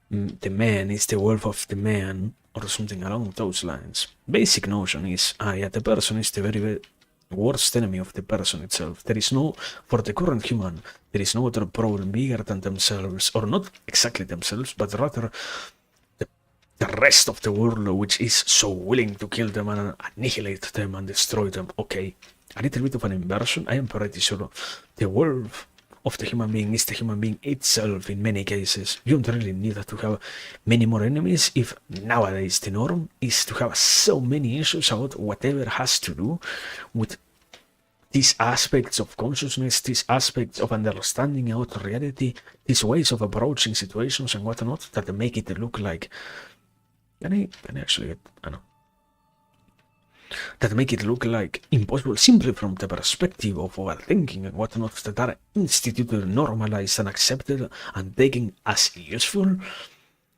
the man is the wolf of the man, or something along those lines. Basic notion is, yeah, the person is the very worst enemy of the person itself. There is no, for the current human, there is no other problem bigger than themselves, or not exactly themselves, but rather the rest of the world, which is so willing to kill them and annihilate them and destroy them. Okay, a little bit of an inversion. I am pretty sure the wolf of the human being is the human being itself in many cases. You don't really need to have many more enemies if nowadays the norm is to have so many issues about whatever has to do with these aspects of consciousness, these aspects of understanding out reality, these ways of approaching situations and whatnot that make it look like. Can I actually get, I know. That make it look like impossible simply from the perspective of overthinking and whatnot that are instituted, normalized, and accepted and taken as useful.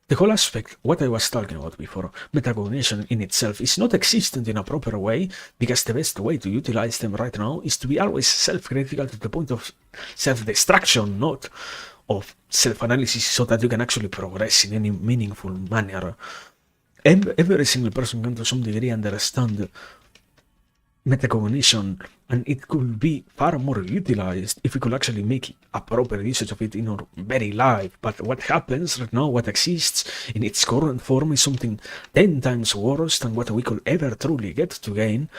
The whole aspect, what I was talking about before, metacognition in itself is not existent in a proper way because the best way to utilize them right now is to be always self-critical to the point of self-destruction, not of self-analysis, so that you can actually progress in any meaningful manner. Every single person can to some degree understand metacognition, and it could be far more utilized if we could actually make a proper usage of it in our very life. But what happens right now, what exists in its current form, is something 10 times worse than what we could ever truly get to gain.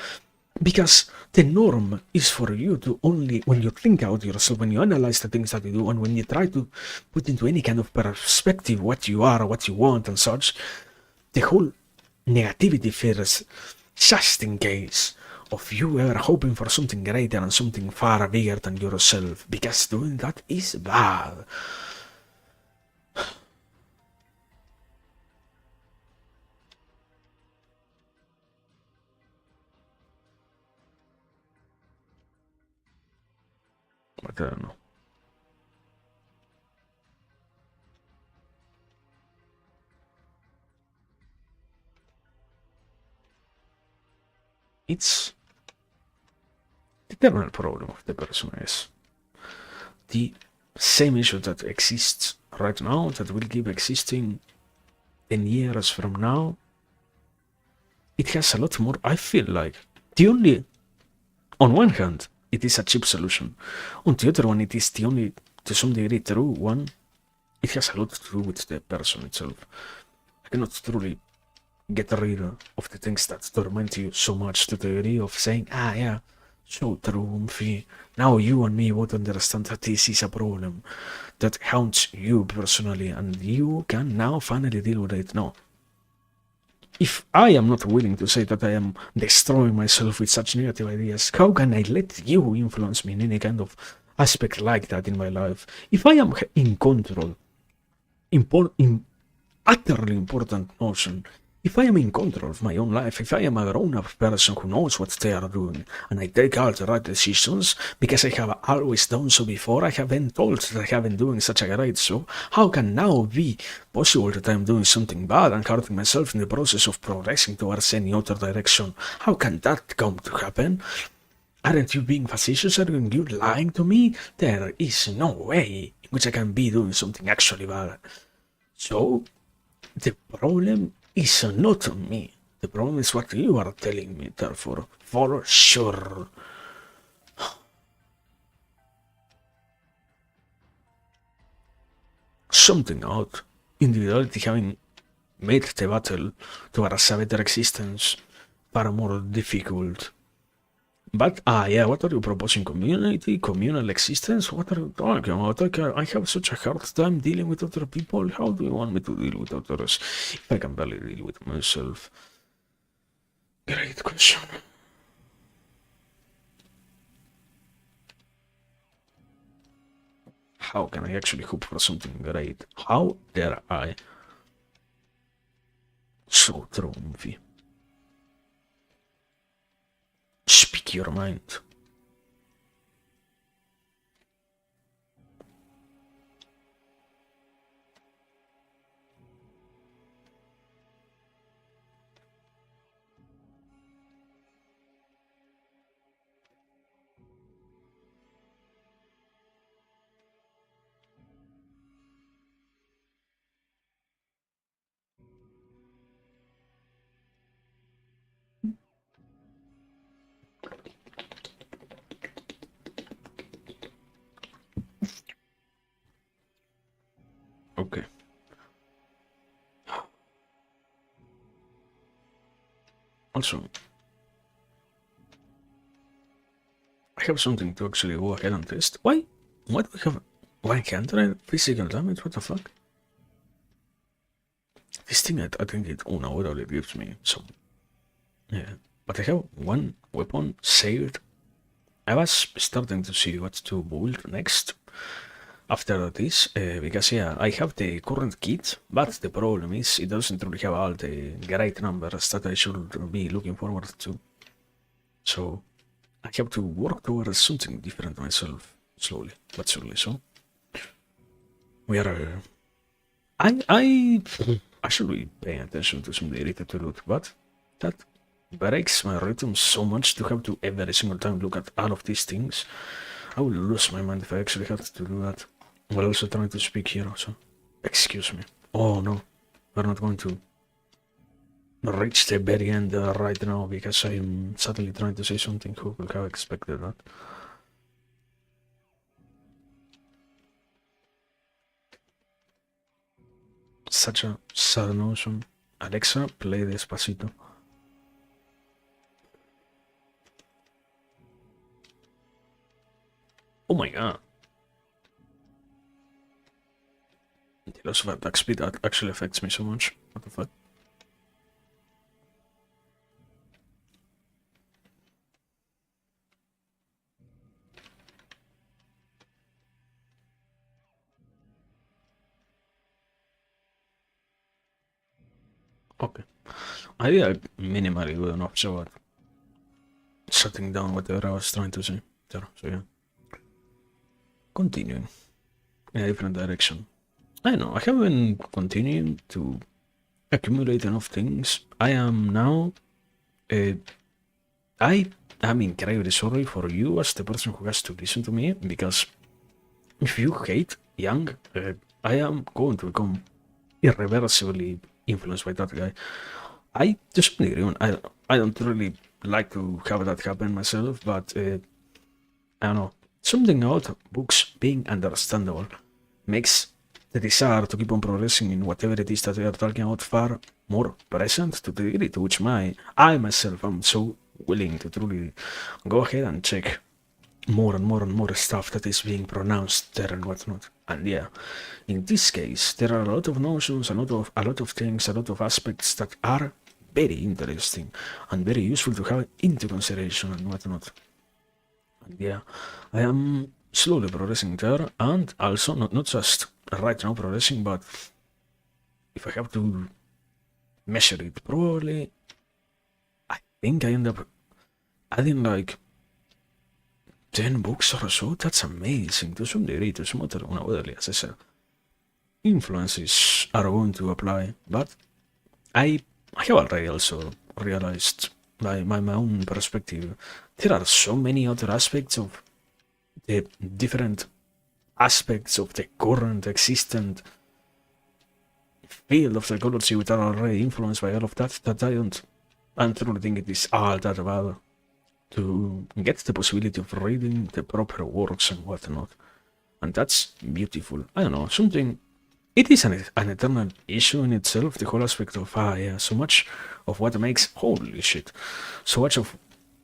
Because the norm is for you to only, when you think out yourself, when you analyze the things that you do, and when you try to put into any kind of perspective what you are, what you want, and such, the whole negativity fears, just in case of you ever hoping for something greater and something far bigger than yourself, because doing that is bad. But I don't know. It's the eternal problem of the person is the same issue that exists right now, that will keep existing 10 years from now. It has a lot more, I feel like. The only, on one hand, it is a cheap solution. On the other one, it is the only, to some degree, true one. It has a lot to do with the person itself. I cannot truly get rid of the things that torment you so much to the degree of saying, yeah, so true, Umphy. Now you and me would understand that this is a problem that haunts you personally, and you can now finally deal with it. No. If I am not willing to say that I am destroying myself with such negative ideas, how can I let you influence me in any kind of aspect like that in my life, if I am in control, in utterly important notion. If I am in control of my own life, if I am a grown-up person who knows what they are doing, and I take all the right decisions, because I have always done so before, I have been told that I have been doing such a great job, how can now be possible that I am doing something bad and hurting myself in the process of progressing towards any other direction? How can that come to happen? Aren't you being facetious? Aren't you lying to me? There is no way in which I can be doing something actually bad. So, the problem is not me. The problem is what you are telling me, therefore, for sure. Something out. Individuality having made the battle towards a better existence far more difficult. But, yeah, what are you proposing? Community? Communal existence? What are you talking about? I have such a hard time dealing with other people. How do you want me to deal with others if I can barely deal with myself? Great question. How can I actually hope for something great? How dare I? So true, movie. Speak your mind. Okay. Also, I have something to actually go ahead and test. Why? Why do we have 100 physical damage? What the fuck? This thing, I think it unavoidably gives me some. Yeah. But I have one weapon saved. I was starting to see what to build next after this, because yeah, I have the current kit, but the problem is it doesn't really have all the great numbers that I should be looking forward to. So I have to work towards something different myself, slowly but surely. So we are. I should be paying attention to some data to loot, but that breaks my rhythm so much to have to every single time look at all of these things. I would lose my mind if I actually had to do that. While also trying to speak here, so excuse me. Oh no, we're not going to reach the very end right now because I'm suddenly trying to say something. Who could have expected that? Such a sad notion. Alexa, play Despacito. Oh my god. The loss of attack speed actually affects me so much. What the fuck? Okay. I did a minimally good enough job at shutting down whatever I was trying to say there, so yeah. Continuing in a different direction. I know, I have been continuing to accumulate enough things. I am now. I am incredibly sorry for you as the person who has to listen to me, because if you hate Young, I am going to become irreversibly influenced by that guy. I just agree on. I don't really like to have that happen myself, but I don't know. Something about books being understandable makes the desire to keep on progressing in whatever it is that we are talking about far more present, to the degree to which I myself am so willing to truly go ahead and check more and more and more stuff that is being pronounced there and whatnot. And yeah, in this case, there are a lot of notions, a lot of things, a lot of aspects that are very interesting and very useful to have into consideration and whatnot. And yeah, I am slowly progressing there, and also not just right now progressing, but if I have to measure it probably, I think I end up adding like 10 books or so. That's amazing. To some degree, to some other, as I said, influences are going to apply, but I have already also realized by my own perspective, there are so many other aspects of the different aspects of the current existent field of psychology which are already influenced by all of that, that I truly think it is all that bad to get the possibility of reading the proper works and whatnot. And that's beautiful. I don't know, something. It is an eternal issue in itself, the whole aspect of, yeah, so much of what makes, holy shit, so much of,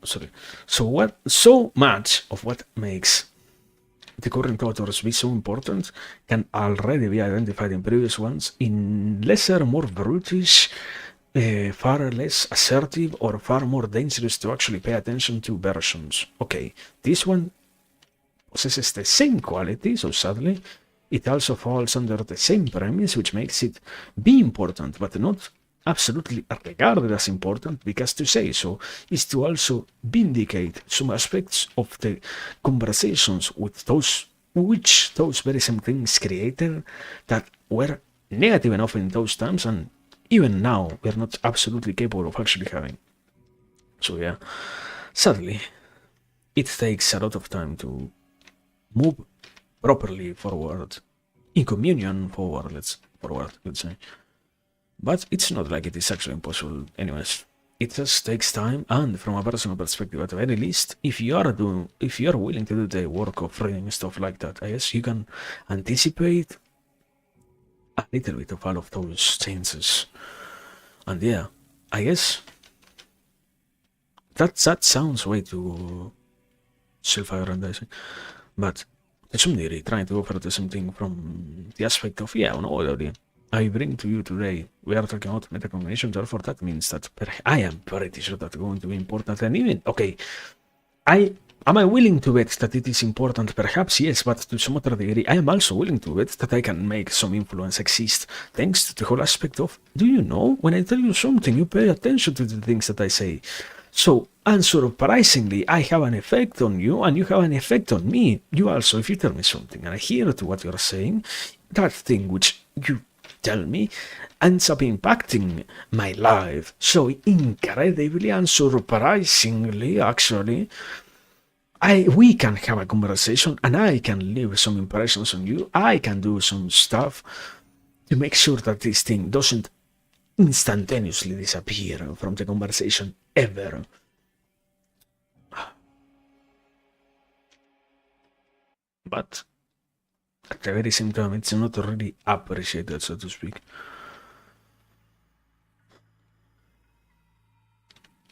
sorry, so much of what makes the current authors be so important can already be identified in previous ones in lesser, more brutish, far less assertive, or far more dangerous to actually pay attention to versions. Okay, this one possesses the same quality, so sadly, it also falls under the same premise, which makes it be important, but not absolutely regarded as important, because to say so is to also vindicate some aspects of the conversations with those which those very same things created that were negative enough in those times, and even now we're not absolutely capable of actually having. So yeah, sadly, it takes a lot of time to move properly forward, in communion forward, let's say. But it's not like it is actually impossible, anyways. It just takes time, and from a personal perspective, at the very least, if you are willing to do the work of reading stuff like that, I guess you can anticipate a little bit of all of those changes. And yeah, I guess that sounds way too self-aggrandizing, but to some degree, trying to offer the same thing from the aspect of, yeah, no, already I bring to you today, we are talking about metacognition, therefore that means that I am pretty sure that's going to be important. And even, okay, am I willing to bet that it is important? Perhaps yes, but to some other degree, I am also willing to bet that I can make some influence exist, thanks to the whole aspect of, do you know, when I tell you something, you pay attention to the things that I say. So, unsurprisingly, I have an effect on you, and you have an effect on me. You also, if you tell me something, and I hear to what you're saying, that thing which you tell me ends up impacting my life so incredibly and surprisingly, actually. We can have a conversation, and I can leave some impressions on you. I can do some stuff to make sure that this thing doesn't instantaneously disappear from the conversation ever. But at the very same time, it's not really appreciated, so to speak.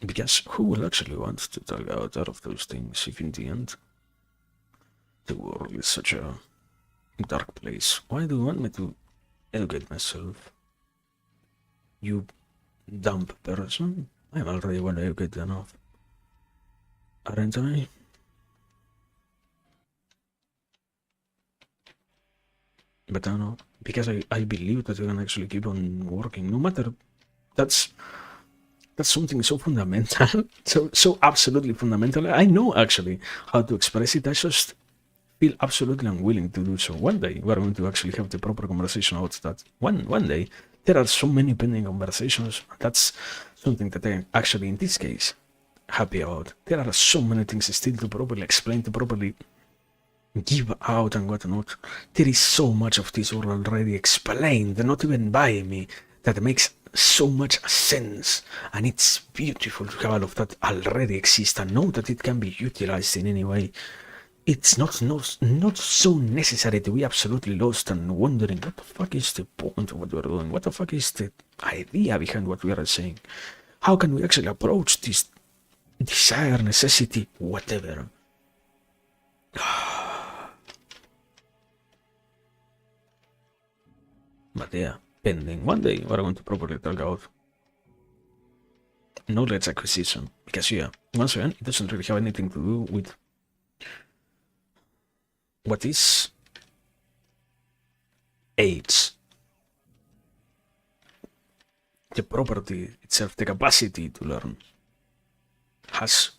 Because who will actually want to talk out of those things if in the end the world is such a dark place? Why do you want me to educate myself? You dumb person? I'm already well educated enough. Aren't I? But I don't know, because I believe that we can actually keep on working, no matter, that's something so fundamental, so absolutely fundamental. I know actually how to express it, I just feel absolutely unwilling to do so. One day we're going to actually have the proper conversation about that. One day. There are so many pending conversations, that's something that I'm actually, in this case, happy about. There are so many things still to properly explain, to properly give out and whatnot. There is so much of this already explained, not even by me, that makes so much sense, and it's beautiful to have all of that already exist and know that it can be utilized in any way. It's not so necessary to be absolutely lost and wondering what the fuck is the point of what we're doing, what the fuck is the idea behind what we are saying, how can we actually approach this desire, necessity, whatever. But yeah, pending. One day we're going to properly talk about knowledge acquisition, because yeah, once again, it doesn't really have anything to do with what is age? The property itself, the capacity to learn, has,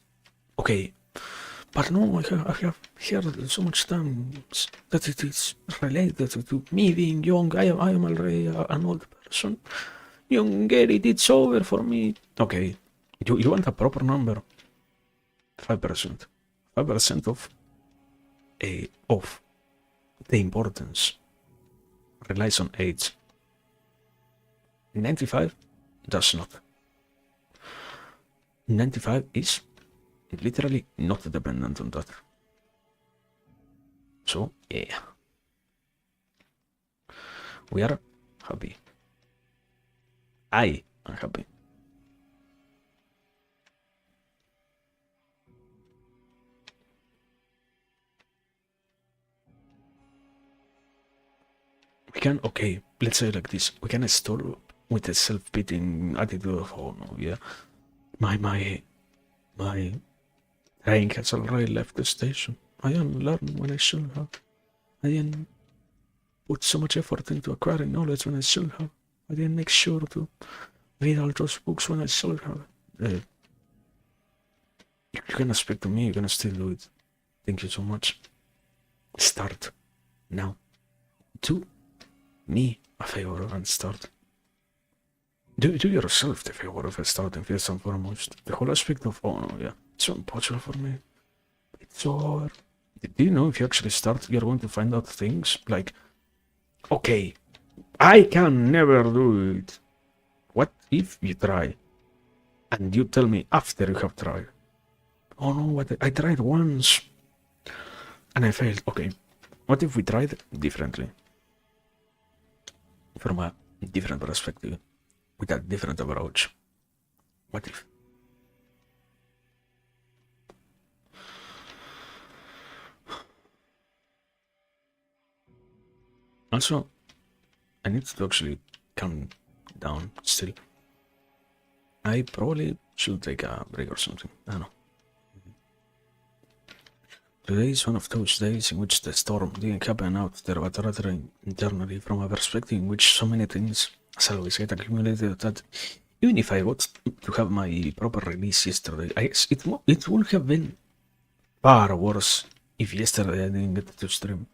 okay, but no, I have heard so much times that it is related to me being young. I am already an old person. Young Gary, it's over for me. Okay, you want a proper number? 5%. 5% of the importance relies on age. 95 does not. 95 is literally not dependent on that. So, yeah. We are happy. I am happy. We can, okay, let's say like this. We can start with a self-pitying attitude of, oh no, yeah. My train has already left the station. I didn't learn when I should have. I didn't put so much effort into acquiring knowledge when I should have. I didn't make sure to read all those books when I should have. You're gonna speak to me, you're gonna still do it. Thank you so much. Start now. Do me a favor and start. Do yourself the favor of starting first and foremost. The whole aspect of, oh no, yeah, it's so impossible for me. It's so hard. Do you know if you actually start, you're going to find out things like, okay, I can never do it. What if you try? And you tell me after you have tried. Oh no, what I tried once and I failed. Okay, what if we tried differently? From a different perspective, with a different approach. What if? Also, I need to actually calm down still. I probably should take a break or something. I don't know. Today is one of those days in which the storm didn't happen out there, but rather internally from a perspective in which so many things, as always, get accumulated that even if I got to have my proper release yesterday, it would have been far worse if yesterday I didn't get to stream.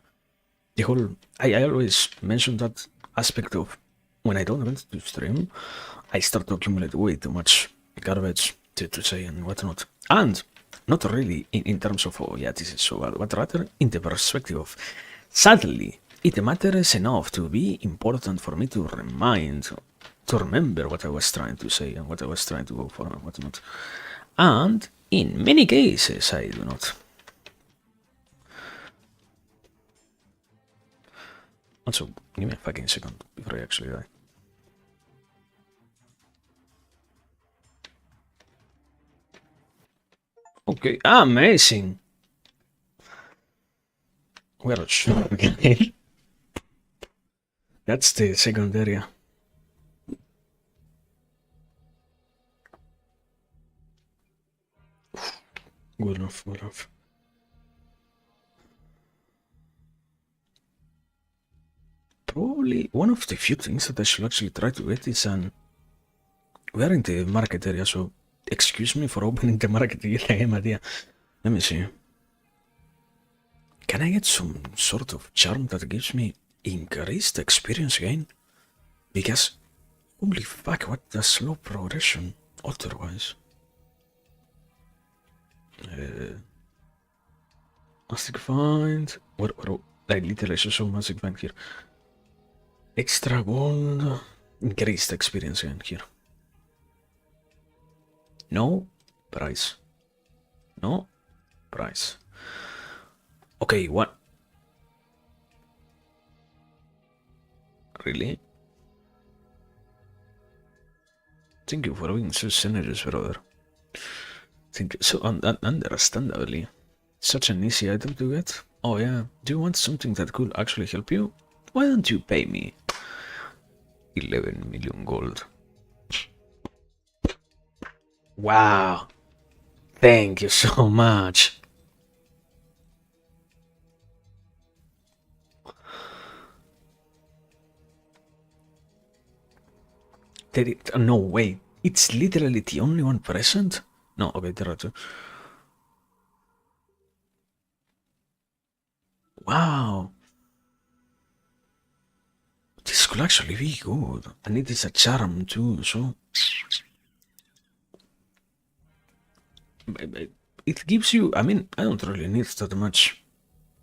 The whole, I always mention that aspect of when I don't want to stream, I start to accumulate way too much garbage to say and whatnot. And not really in terms of, oh yeah, this is so bad, but rather in the perspective of, sadly, it matters enough to be important for me to remember what I was trying to say and what I was trying to go for and whatnot. And in many cases, I do not. Also, give me a fucking second before I actually die. Okay, amazing. We're sure again. That's the second area. Good enough, good enough. Probably one of the few things that I should actually try to get is we are in the market area, so excuse me for opening the market again, idea. Let me see. Can I get some sort of charm that gives me increased experience gain? Because, holy fuck, what a slow progression otherwise. Mastic find. What? I literally saw mastic find here. Extra gold. Increased experience gain here. No price. No price. Okay, what? Really? Thank you for being so generous, brother. Thank you. So understandably. Such an easy item to get. Oh yeah, do you want something that could actually help you? Why don't you pay me 11 million gold? Wow. Thank you so much. No, wait. It's literally the only one present? No, okay, there are two. Wow. This could actually be good. And it is a charm too, so it gives you. I mean, I don't really need that much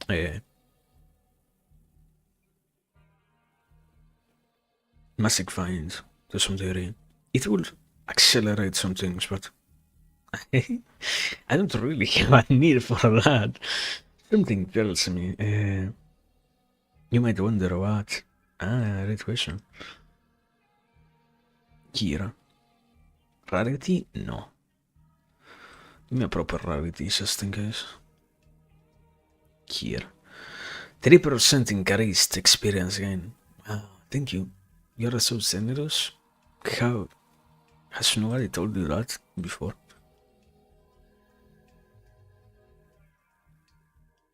uh, magic find to some degree. It will accelerate some things, but I don't really have a need for that. Something tells me. You might wonder what. Great question. Kira. Rarity? No. Give me a proper rarity just in case. Here. 3% increased experience gain. Wow, thank you. You're so generous. How has nobody told you that before?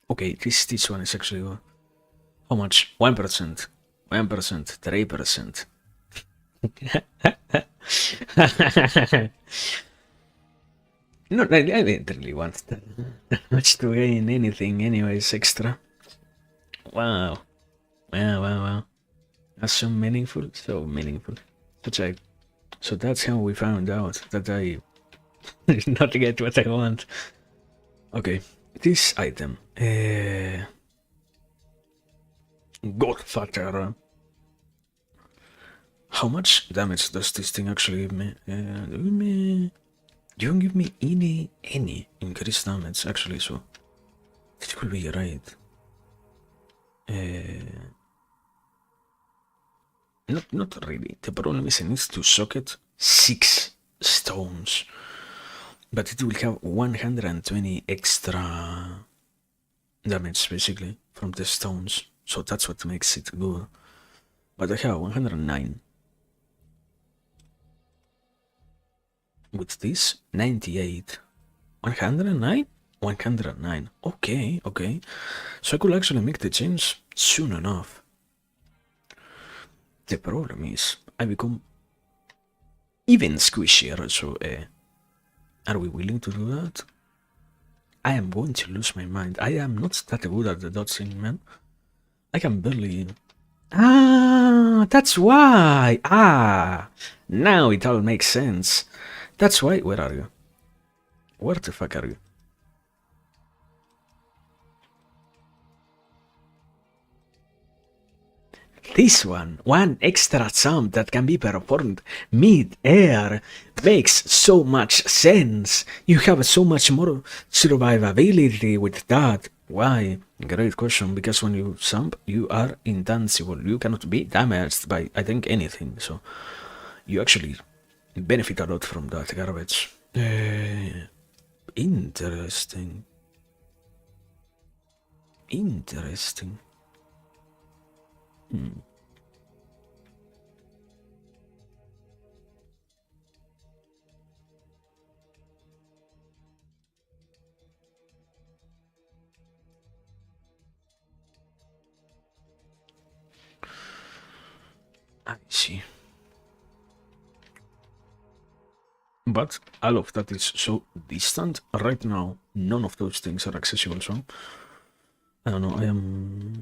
Okay, this one is actually good. How much? 1%. 1%. 3%. No, I didn't really want that much to gain anything anyways extra. Wow. Wow. That's so meaningful. So meaningful. So that's how we found out that I did not get what I want. Okay, this item. Godfather. How much damage does this thing actually give me? You don't give me any increased damage actually, so this could be right. Not really. The problem is I need to socket 6 stones, but it will have 120 extra damage basically from the stones, so that's what makes it good. But I have 109. With this, 98. 109? 109. Okay. So I could actually make the change soon enough. The problem is, I become even squishier, so are we willing to do that? I am going to lose my mind. I am not that good at the dodging, man. I can barely... That's why! Now it all makes sense. That's why... Where are you? Where the fuck are you? This one extra jump that can be performed mid-air, makes so much sense. You have so much more survivability with that. Why? Great question, because when you jump, you are invincible. You cannot be damaged by, I think, anything. So you actually benefit a lot from that garbage. Interesting. Interesting. I see. But all of that is so distant right now. None of those things are accessible, so I don't know. I am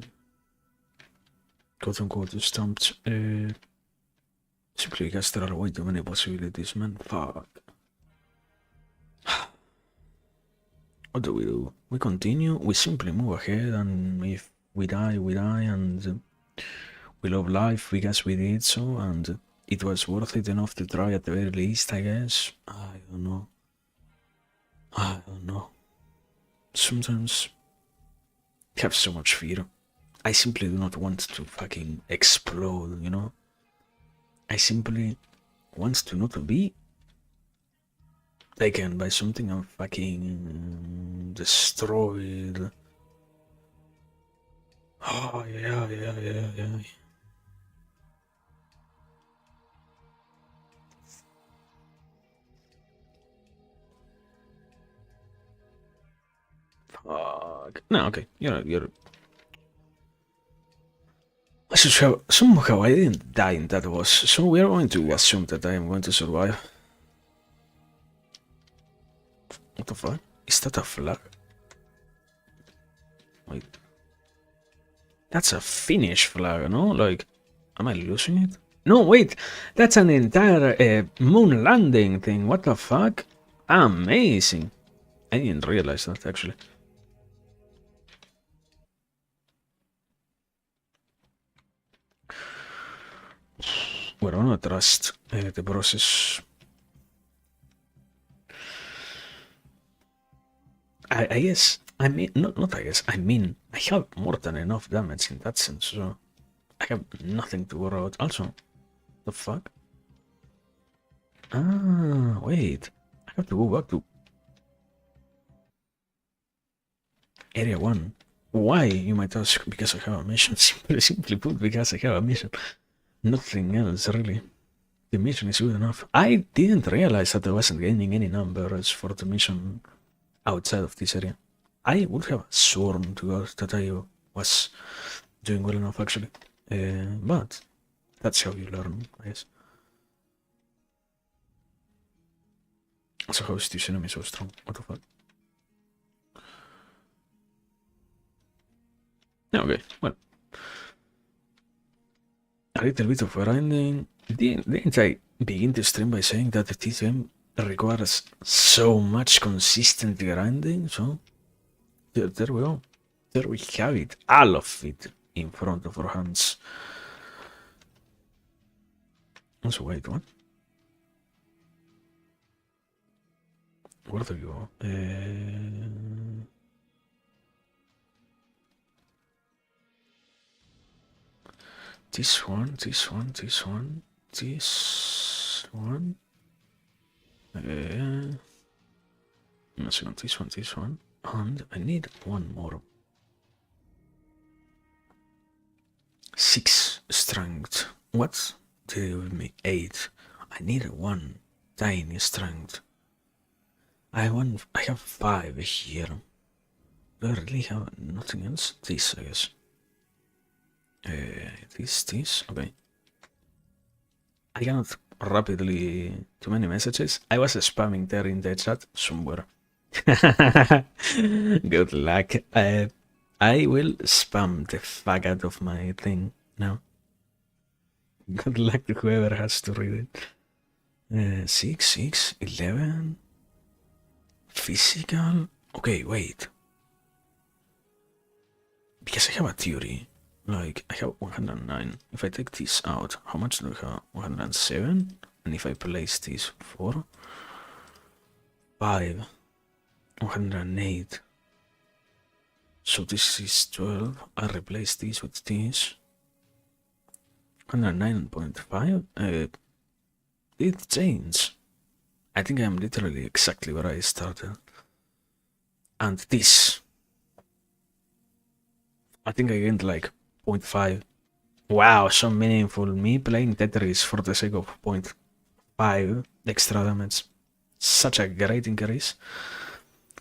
quote unquote stumped. Simply guess there are way too many possibilities, man. Fuck. What do? We continue. We simply move ahead, and if we die, we die, and we love life. We guess we did so, and it was worth it enough to try at the very least, I guess. I don't know. Sometimes I have so much fear. I simply do not want to fucking explode, you know? I simply want to not be taken by something and fucking destroyed. Oh, yeah. Fuck. No, okay. You're somehow I didn't die in that was, so we are going to assume that I am going to survive. What the fuck? Is that a flag? Wait. That's a Finnish flag, no? Like, am I losing it? No, wait! That's an entire moon landing thing, what the fuck? Amazing! I didn't realize that, actually. We're gonna trust the process. I guess, I mean, not I guess, I mean, I have more than enough damage in that sense, so I have nothing to worry about. Also, the fuck? Ah, wait, I have to go back to Area 1. Why, you might ask? Because I have a mission. Simply put, because I have a mission. Nothing else, really. The mission is good enough. I didn't realize that I wasn't gaining any numbers for the mission outside of this area. I would have sworn to God that I was doing well enough, actually. But that's how you learn, I guess. So how is this enemy so strong? What the fuck? Okay, well. A little bit of grinding. Didn't I begin the stream by saying that the TTM requires so much consistent grinding? So, there we go. There we have it. All of it in front of our hands. So, wait, what? Where do you go? This one, this one, this one, this one. No, second, this one. And I need one more. 6 strength. What did you give me? 8. I need one tiny strength. I have 5 here. Do I really have nothing else? This, I guess. This, okay. I cannot rapidly too many messages. I was spamming there in the chat somewhere. Good luck. I will spam the fuck out of my thing now. Good luck to whoever has to read it. 6, 11. Physical. Okay, wait. Because I have a theory. Like, I have 109. If I take this out, how much do I have? 107? And if I place this 4, 5, 108. So this is 12. I replace this with this. 109.5. It changed. I think I'm literally exactly where I started. And this. I think I gained like 0.5. Wow, so meaningful. Me playing Tetris for the sake of 0.5 extra damage. Such a great increase.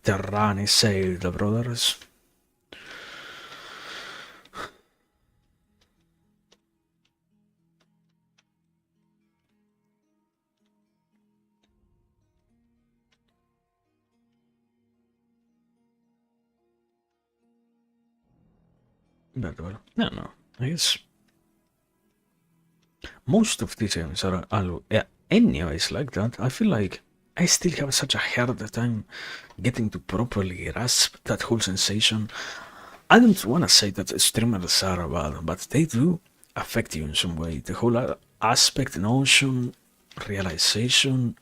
The run is saved, brothers. But well, no, I guess most of these games are anyways like that. I feel like I still have such a hard time getting to properly grasp that whole sensation. I don't want to say that streamers are bad, but they do affect you in some way. The whole aspect, notion, realization,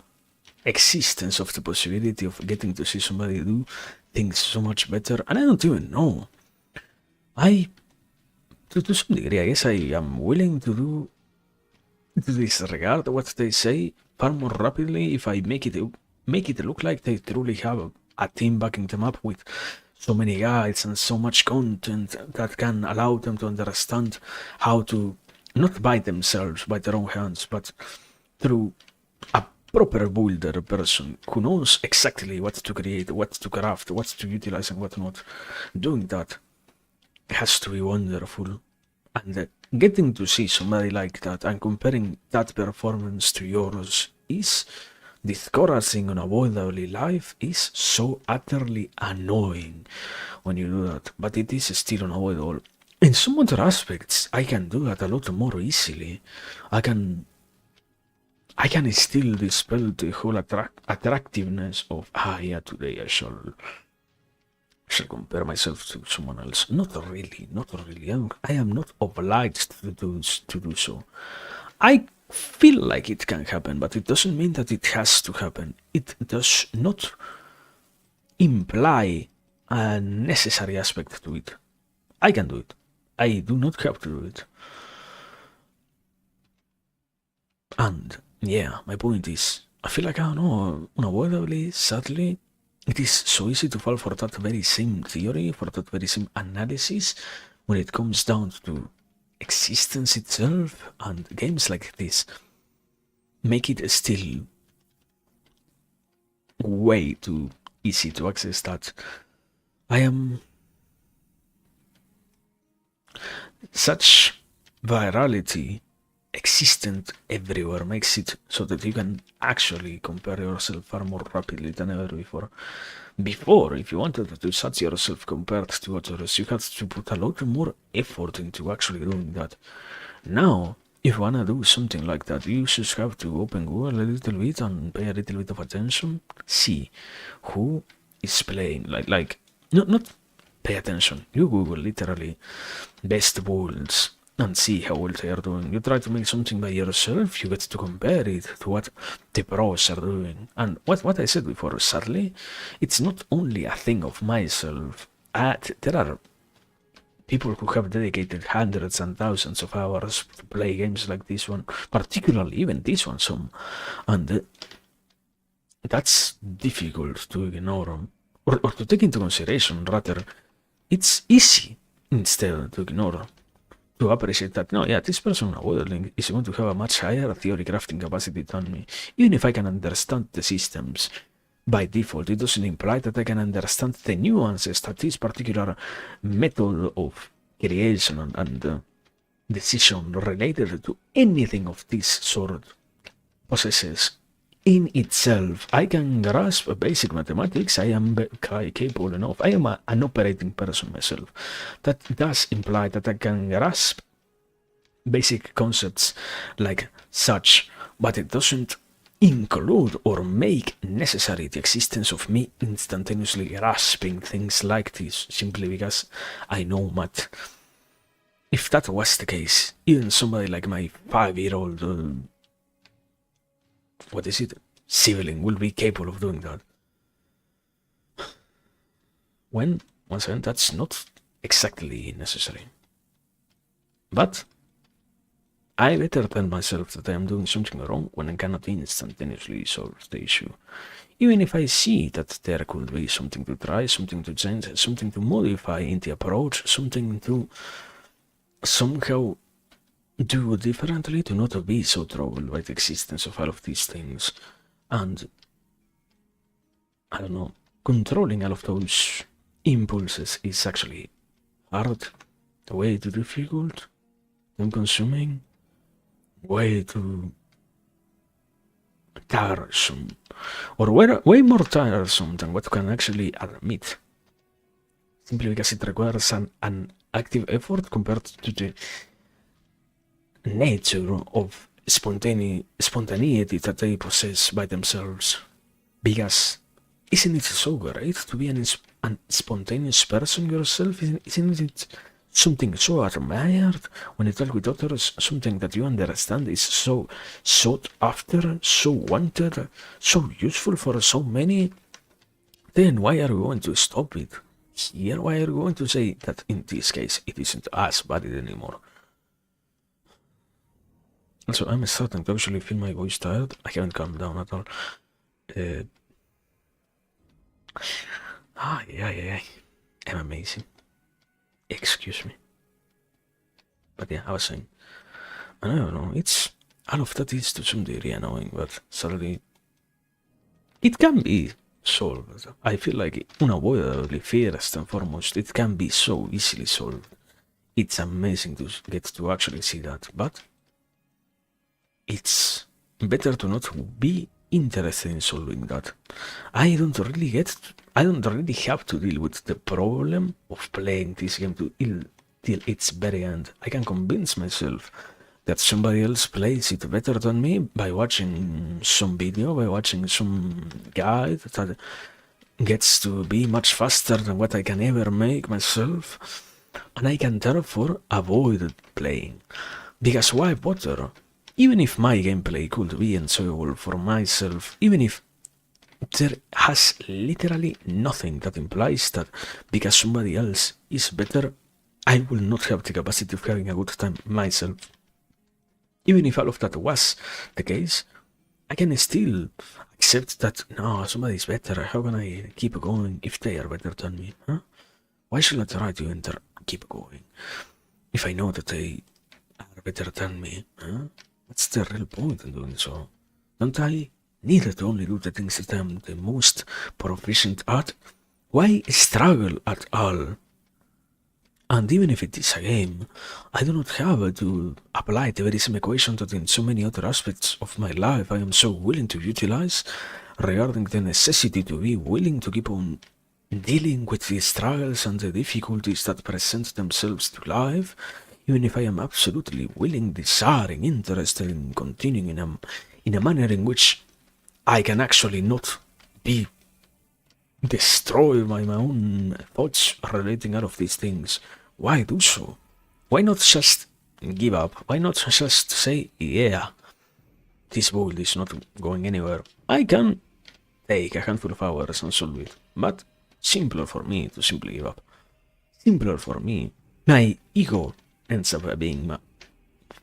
existence of the possibility of getting to see somebody do things so much better, and I don't even know. To some degree, I guess I am willing to disregard what they say far more rapidly if I make it look like they truly have a team backing them up with so many guides and so much content that can allow them to understand how to not by themselves, by their own hands, but through a proper builder person who knows exactly what to create, what to craft, what to utilize and what not. Doing that has to be wonderful, and getting to see somebody like that and comparing that performance to yours is discouraging unavoidably. Life is so utterly annoying when you do that, but it is still unavoidable. In some other aspects, I can do that a lot more easily. I can I can still dispel the whole attractiveness of yeah, today I shall compare myself to someone else. Not really, not really. I am not obliged to do so. I feel like it can happen, but it doesn't mean that it has to happen. It does not imply a necessary aspect to it. I can do it. I do not have to do it. And yeah, my point is, I feel like, I don't know, unavoidably, sadly, it is so easy to fall for that very same theory, for that very same analysis, when it comes down to existence itself, and games like this make it still way too easy to access that. I am such virality existent everywhere makes it so that you can actually compare yourself far more rapidly than ever before. Before, if you wanted to judge yourself compared to others, you had to put a lot more effort into actually doing that. Now, if you wanna do something like that, you just have to open Google a little bit and pay a little bit of attention, see who is playing, like not pay attention. You Google literally best bulls and see how well they are doing. You try to make something by yourself, you get to compare it to what the pros are doing. And what I said before, sadly, it's not only a thing of myself. There are people who have dedicated hundreds and thousands of hours to play games like this one, particularly even this one some, and that's difficult to ignore, or to take into consideration rather. It's easy instead to ignore, to appreciate that, no, yeah, this person is going to have a much higher theory crafting capacity than me. Even if I can understand the systems by default, it doesn't imply that I can understand the nuances that this particular method of creation and decision related to anything of this sort possesses in itself. I can grasp basic mathematics. I am capable enough. I am an operating person myself. That does imply that I can grasp basic concepts like such, but it doesn't include or make necessary the existence of me instantaneously grasping things like this simply because I know math. If that was the case, even somebody like my 5-year-old what is it, sibling will be capable of doing that. When, once again, that's not exactly necessary. But I better tell myself that I am doing something wrong when I cannot instantaneously solve the issue. Even if I see that there could be something to try, something to change, something to modify in the approach, something to somehow do differently, to not be so troubled by the existence of all of these things. And I don't know, controlling all of those impulses is actually hard, way too difficult, time consuming, way too tiresome, or way more tiresome than what can actually admit, simply because it requires an active effort compared to the nature of spontaneity that they possess by themselves. Because isn't it so great to be an spontaneous person yourself? Isn't it something so admired when you talk with others? Something that you understand is so sought after, so wanted, so useful for so many? Then why are you going to stop it here? Why are you going to say that in this case it isn't as valid anymore? Also, I'm starting to actually feel my voice tired. I haven't calmed down at all. Yeah. I'm amazing. Excuse me. But yeah, I was saying, I don't know, it's, all of that is to some degree annoying, but suddenly, it can be solved. I feel like unavoidably, first and foremost, it can be so easily solved. it's amazing to get to actually see that, but it's better to not be interested in solving that. I don't really have to deal with the problem of playing this game till its very end. I can convince myself that somebody else plays it better than me by watching some video, by watching some guide that gets to be much faster than what I can ever make myself, and I can therefore avoid playing. Because why bother? Even if my gameplay could be enjoyable for myself, even if there has literally nothing that implies that because somebody else is better, I will not have the capacity of having a good time myself. Even if all of that was the case, I can still accept that no, somebody is better. How can I keep going if they are better than me? Huh? Why should I try to keep going if I know that they are better than me? Huh? What's the real point in doing so? Don't I need to only do the things that I'm the most proficient at? Why struggle at all? And even if it is a game, I do not have to apply the very same equation that in so many other aspects of my life I am so willing to utilize regarding the necessity to be willing to keep on dealing with the struggles and the difficulties that present themselves to life, even if I am absolutely willing, desiring, interested in continuing in a manner in which I can actually not be destroyed by my own thoughts relating out of these things. Why do so? Why not just give up? Why not just say, yeah, this build is not going anywhere. I can take a handful of hours and solve it, but simpler for me to simply give up. Simpler for me. My ego ends up being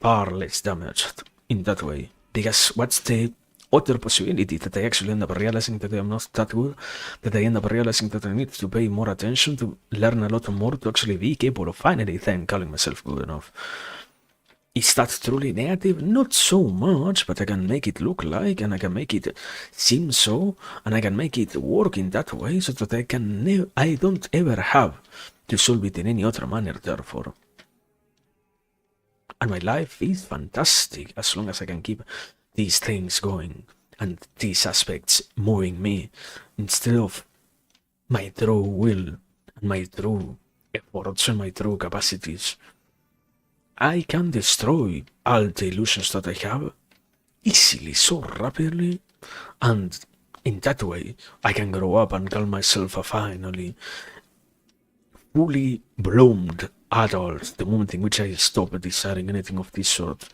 far less damaged in that way. Because what's the other possibility that I actually end up realizing that I am not that good, that I end up realizing that I need to pay more attention to learn a lot more to actually be capable of finally then calling myself good enough. Is that truly negative? Not so much, but I can make it look like, and I can make it seem so, and I can make it work in that way so that I don't ever have to solve it in any other manner, therefore. And my life is fantastic as long as I can keep these things going and these aspects moving me instead of my true will and my true efforts and my true capacities. I can destroy all the illusions that I have easily, so rapidly, and in that way I can grow up and call myself a finally fully bloomed adult the moment in which I stopped desiring anything of this sort.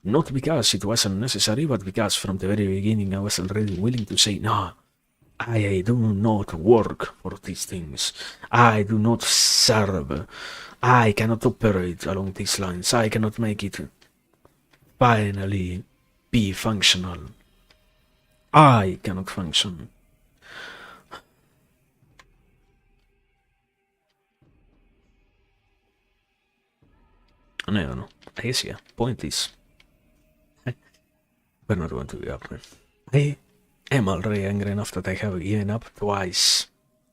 Not because it wasn't necessary, but because from the very beginning I was already willing to say, no, I do not work for these things. I do not serve. I cannot operate along these lines. I cannot make it finally be functional. I cannot function. And I don't know. I guess, yeah, point is, we're not going to be up. I am already angry enough that I have given up twice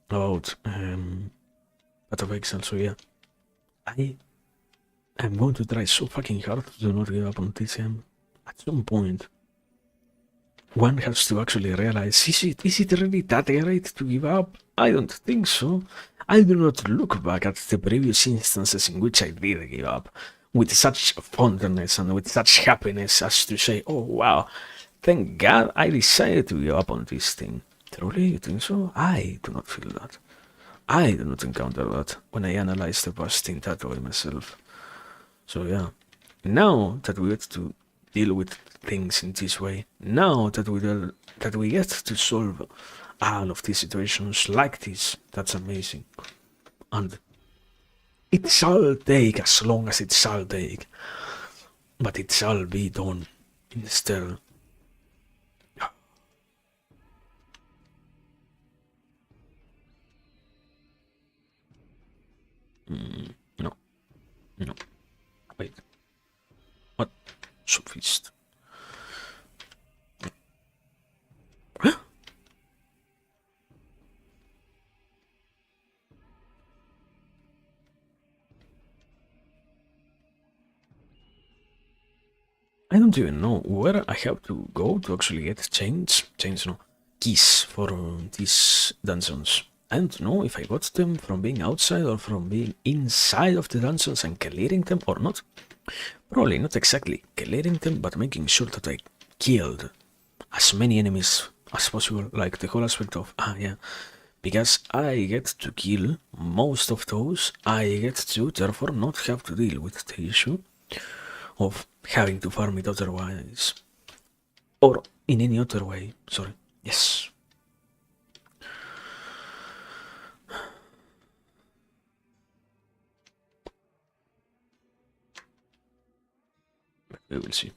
about Path of Exile, so yeah. I'm going to try so fucking hard to not give up on this game. At some point, one has to actually realize, is it really that great to give up? I don't think so. I do not look back at the previous instances in which I did give up with such fondness and with such happiness as to say, oh wow, thank God I decided to give up on this thing. Truly, you think so? I do not feel that. I do not encounter that when I analyze the past in that way myself. So yeah, now that we get to deal with things in this way, now that we get to solve all of these situations like this, that's amazing. And it shall take as long as it shall take, but it shall be done instead. No, no, wait. What? Subfist. I don't even know where I have to go to actually get keys for these dungeons. I don't know if I got them from being outside or from being inside of the dungeons and clearing them or not. Probably not exactly clearing them, but making sure that I killed as many enemies as possible, like the whole aspect of, because I get to kill most of those, I get to therefore not have to deal with the issue of having to farm it otherwise. Or in any other way, sorry. Yes. We will see.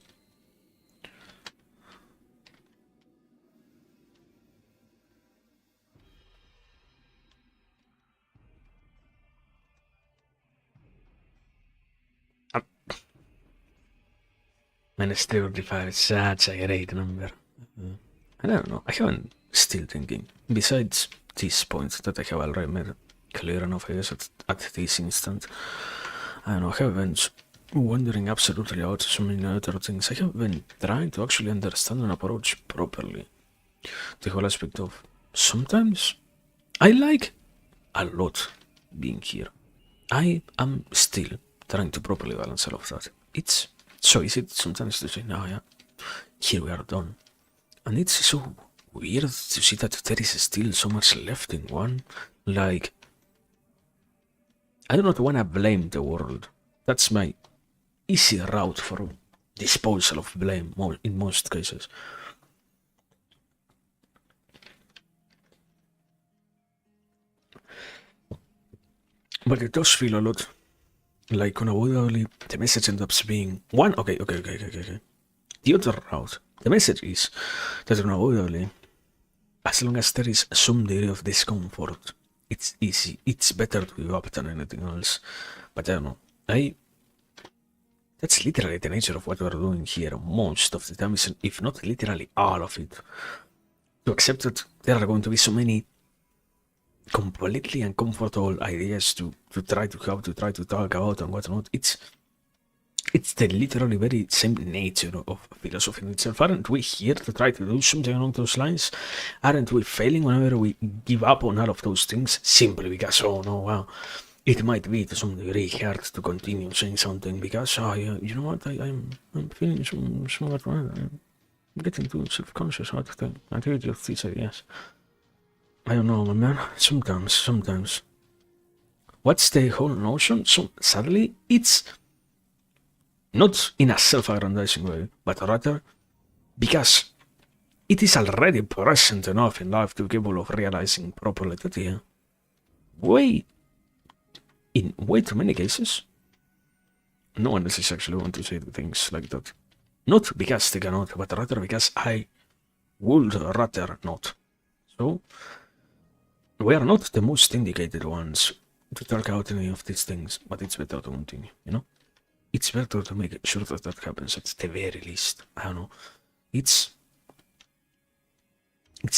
Minus 35 is such a great number. I don't know. I haven't still thinking. Besides these points that I have already made clear enough, I guess, at this instant. I don't know. I have been wondering absolutely out so many other things. I have been trying to actually understand and approach properly the whole aspect of sometimes I like a lot being here. I am still trying to properly balance all of that. It's so easy sometimes to say, no, yeah, here we are done. And it's so weird to see that there is still so much left in one. Like, I do not want to blame the world. That's my easy route for disposal of blame in most cases. But it does feel a lot like unavoidably the message ends up being one. Okay. The other route, the message is that unavoidably, as long as there is some degree of discomfort, it's easy. It's better to give up than anything else. But I don't know. That's literally the nature of what we're doing here most of the time, if not literally all of it. To accept that there are going to be so many completely uncomfortable ideas to try to have, to try to talk about and whatnot. It's the literally very same nature of philosophy in itself. Aren't we here to try to do something along those lines? Aren't we failing whenever we give up on all of those things simply because, oh no, wow, it might be to some degree hard to continue saying something because, oh yeah, you know what, I'm feeling somewhat, I'm getting too self-conscious about the activity of these ideas. I don't know, man. Sometimes. What's the whole notion? So sadly, it's not in a self-aggrandizing way, but rather because it is already present enough in life to be capable of realizing properly that in way too many cases, no one else is actually going to say things like that. Not because they cannot, but rather because I would rather not. So, we are not the most indicated ones to talk out any of these things, but it's better to continue, you know? It's better to make sure that that happens at the very least. I don't know. It's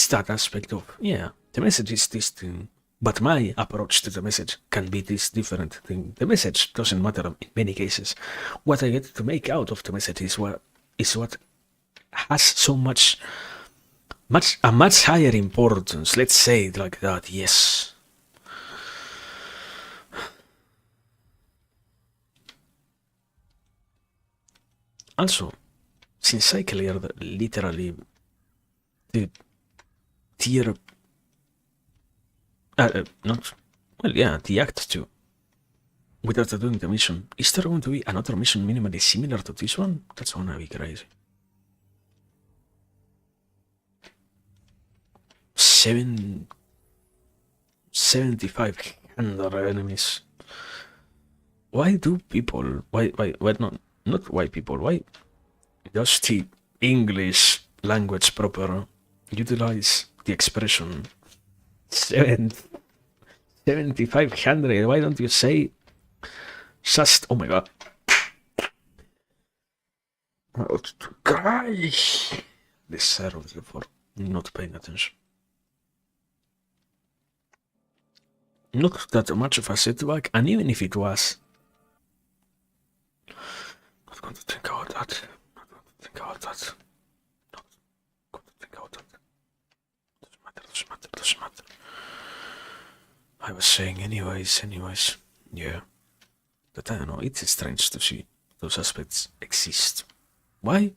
that aspect of, yeah, the message is this thing, but my approach to the message can be this different thing. The message doesn't matter in many cases. What I get to make out of the message is what has so much a much higher importance. Let's say it like that, yes. Also, since I cleared literally the tier, the Act 2, without doing the mission, is there going to be another mission minimally similar to this one? That's gonna be crazy. 7,500 enemies. Why do people, why not why people, why does the English language proper utilize the expression 7,500? Why don't you say just, oh my god. Oh, to cry. Deservedly for not paying attention. Not that much of a setback, and even if it was, not going to think about that. think about that. Not going to think about that. Doesn't matter. I was saying anyways. Yeah. But I don't know, it's strange to see those aspects exist. Why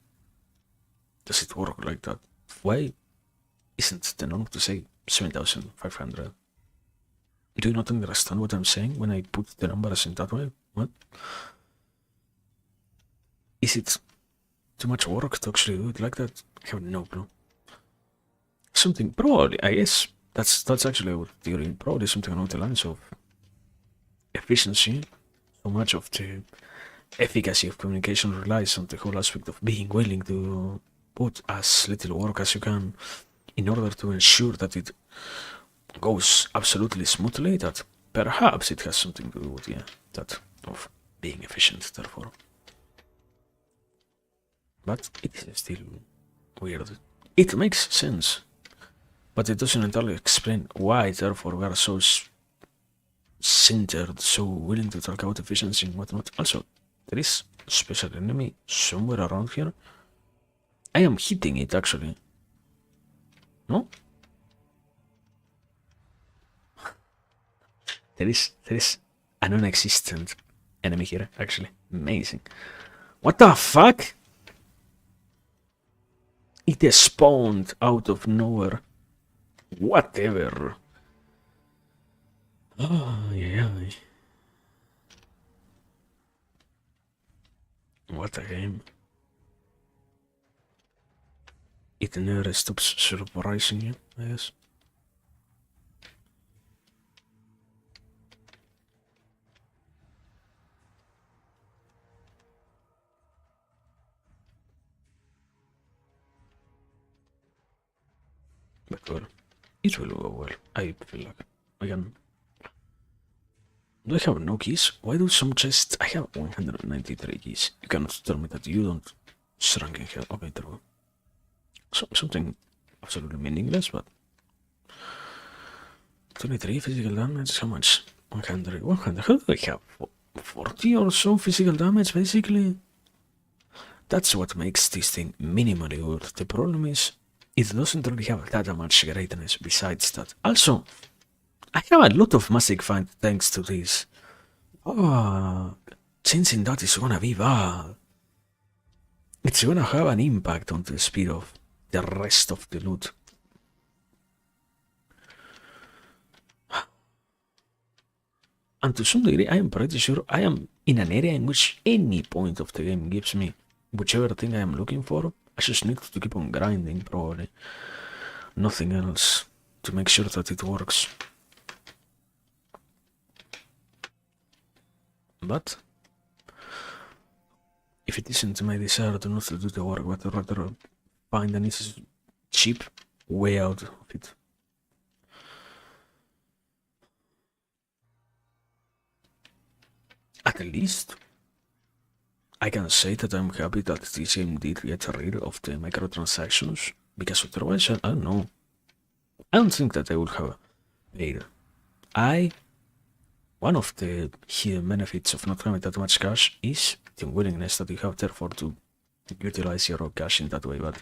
does it work like that? Why isn't the norm to say 7,500? Do you not understand what I'm saying when I put the numbers in that way? What? Is it too much work to actually do it like that? I have no clue. Something, probably, I guess, that's actually a theory. Probably something along the lines of efficiency. So much of the efficacy of communication relies on the whole aspect of being willing to put as little work as you can in order to ensure that it goes absolutely smoothly. That perhaps it has something to do with that of being efficient, therefore. But it is still weird. It makes sense, but it doesn't entirely explain why, therefore, we are so centered, so willing to talk about efficiency and whatnot. Also, there is a special enemy somewhere around here. I am hitting it, actually. No? There is a non-existent enemy here, actually. Amazing. What the fuck? It spawned out of nowhere. Whatever. Oh, yeah. What a game. It never stops surprising you, I guess. But well, it will go well. I feel like. Again. Do I have no keys? Why do some chests... I have 193 keys. You cannot tell me that you don't shrunk in hell. Okay, there we go. Something absolutely meaningless, but... 23 physical damage, how much? 100. How do I have 40 or so physical damage, basically? That's what makes this thing minimally good. The problem is, it doesn't really have that much greatness besides that. Also, I have a lot of magic find thanks to this. Oh, changing that is gonna be bad. It's gonna have an impact on the speed of the rest of the loot. And to some degree, I am pretty sure I am in an area in which any point of the game gives me whichever thing I am looking for. I just need to keep on grinding, probably. Nothing else to make sure that it works. But if it isn't my desire to not to do the work, but rather find an easy, cheap way out of it. At least I can say that I'm happy that this game did get rid of the microtransactions, because otherwise, I don't know. I don't think that I would have paid. One of the hidden benefits of not having that much cash is the willingness that you have, therefore, to utilize your cash in that way, but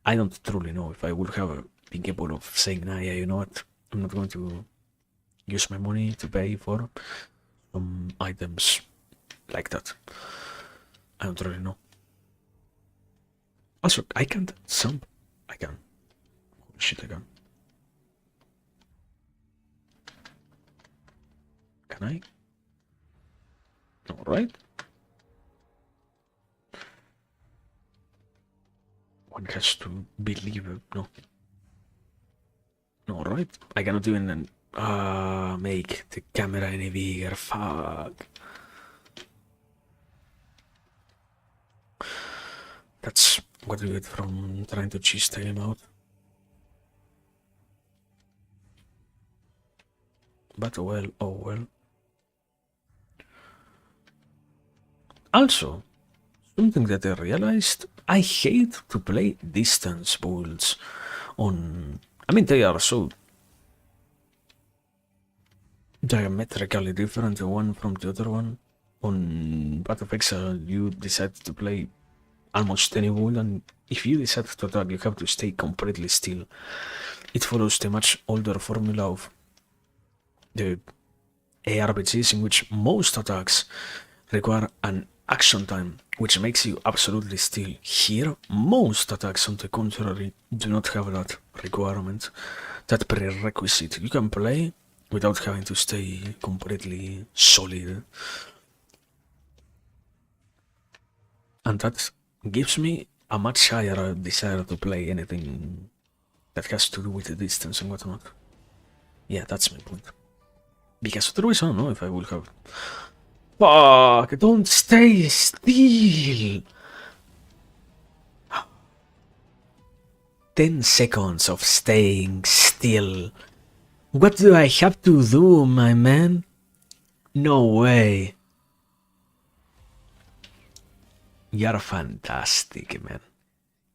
I don't truly know if I would have been capable of saying, nah, yeah, you know what, I'm not going to use my money to pay for some items like that. I don't really know. Also, I can't jump. I can. Holy shit, I can. Can I? No, right? One has to believe it. No. No, right? I cannot even make the camera any bigger. Fuck. That's what we get from trying to cheese the game out. But well, oh well. Also, something that I realized, I hate to play distance builds on... I mean, they are so diametrically different, the one from the other one. On Path of Exile, you decide to play almost any wall, and if you decide to attack, you have to stay completely still. It follows the much older formula of the ARPGs in which most attacks require an action time, which makes you absolutely still. Here, most attacks, on the contrary, do not have that requirement, that prerequisite. You can play without having to stay completely solid. And that gives me a much higher desire to play anything that has to do with the distance and whatnot. Yeah, that's my point. Because otherwise, I don't know if I will have. Fuck! Don't stay still! 10 seconds of staying still. What do I have to do, my man? No way. You are fantastic, man.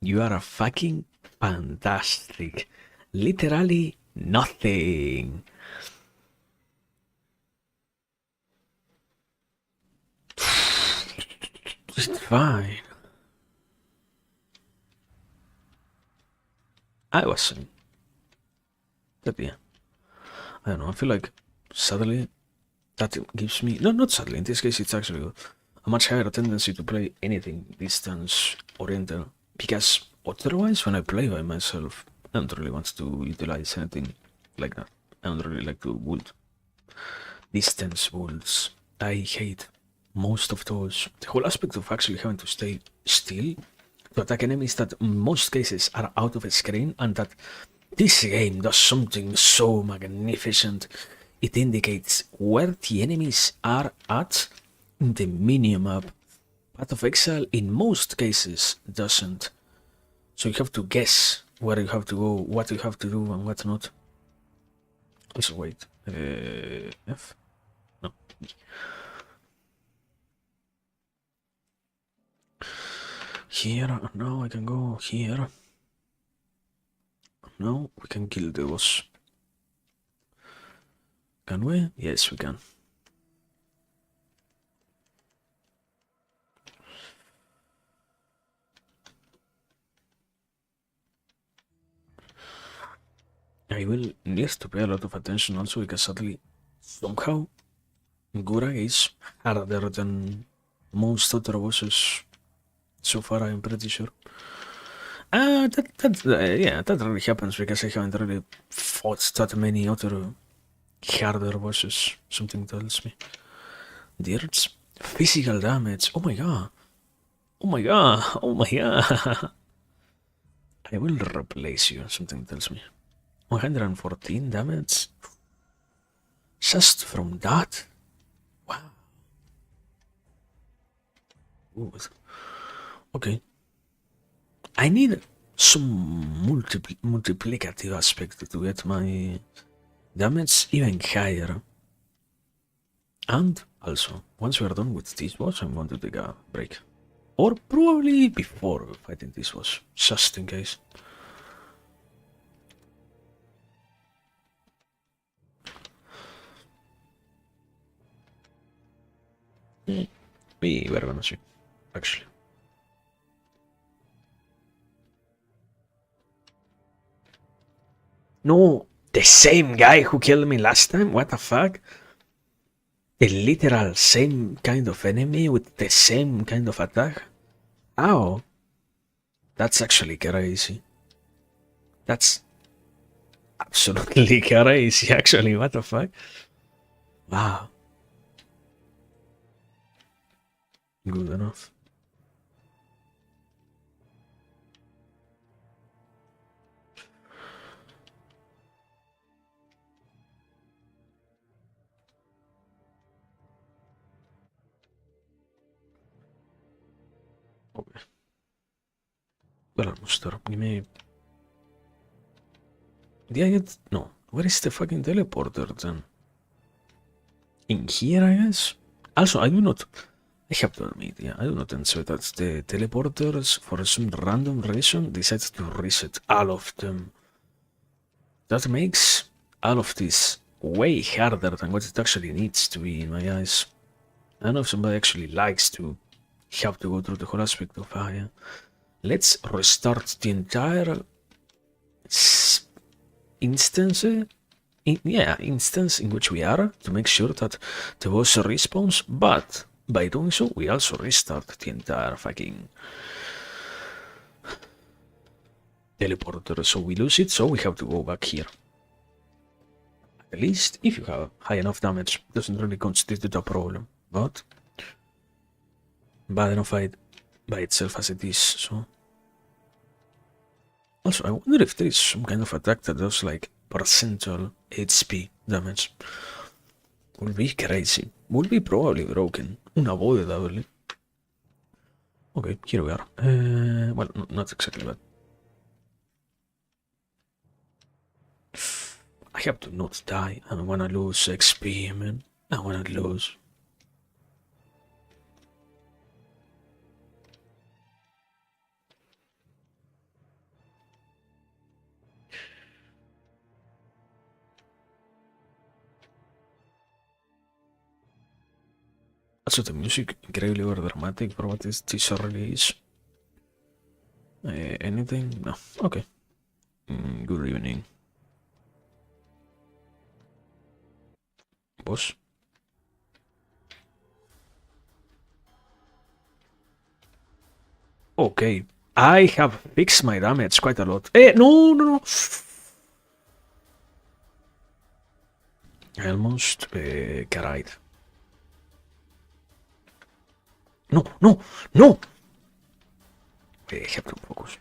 You are fucking fantastic. Literally nothing. It's fine. I was saying that, yeah. I don't know, I feel like suddenly that gives me, no, not suddenly, in this case it's actually a much higher tendency to play anything distance oriented, because otherwise when I play by myself, I don't really want to utilize anything like that. I don't really like to build distance builds. I hate most of those. The whole aspect of actually having to stay still to attack enemies that in most cases are out of a screen, and that this game does something so magnificent. It indicates where the enemies are at in the minimap. Path of Exile in most cases doesn't. So you have to guess where you have to go, what you have to do and what not. Also wait, F? No. Here, now I can go here. Now we can kill the boss. Can we? Yes, we can. I will need to pay a lot of attention also, because suddenly, somehow, Gura is harder than most other bosses so far, I'm pretty sure. Yeah, that really happens because I haven't really fought that many other harder bosses, something tells me. Dirt's physical damage, oh my god. Oh my god, oh my god. I will replace you, something tells me. 114 damage? Just from that? Wow. Ooh. Okay. I need some multiplicative aspect to get my damage even higher. And also, once we are done with this boss, I'm going to take a break. Or probably before fighting this boss, just in case. We were gonna see, actually. No, the same guy who killed me last time? What the fuck? The literal same kind of enemy with the same kind of attack? Ow. That's actually crazy. That's absolutely crazy, actually. What the fuck? Wow. Good enough. Okay. Well, almost there. Give me. Did I get. No. Where is the fucking teleporter then? In here, I guess? Also, I do not. I have to admit, yeah, I do not answer that the teleporters, for some random reason, decide to reset all of them. That makes all of this way harder than what it actually needs to be, in my eyes. I don't know if somebody actually likes to have to go through the whole aspect of yeah. Let's restart the entire instance instance in which we are to make sure that the boss respawns, but by doing so we also restart the entire fucking teleporter, so we lose it, so we have to go back here. At least if you have high enough damage, doesn't really constitute a problem, but bad enough by itself as it is, so. Also, I wonder if there is some kind of attack that does like percentile HP damage. Would be crazy. Would be probably broken. Unavoidably. Okay, here we are. Well, not exactly, but I have to not die. I don't wanna lose XP, man. I wanna lose. Also, the music incredibly over dramatic for what is this release. Anything? No. Okay. Good evening. Boss? Okay. I have fixed my damage quite a lot. No. I almost cried. No! I have to focus.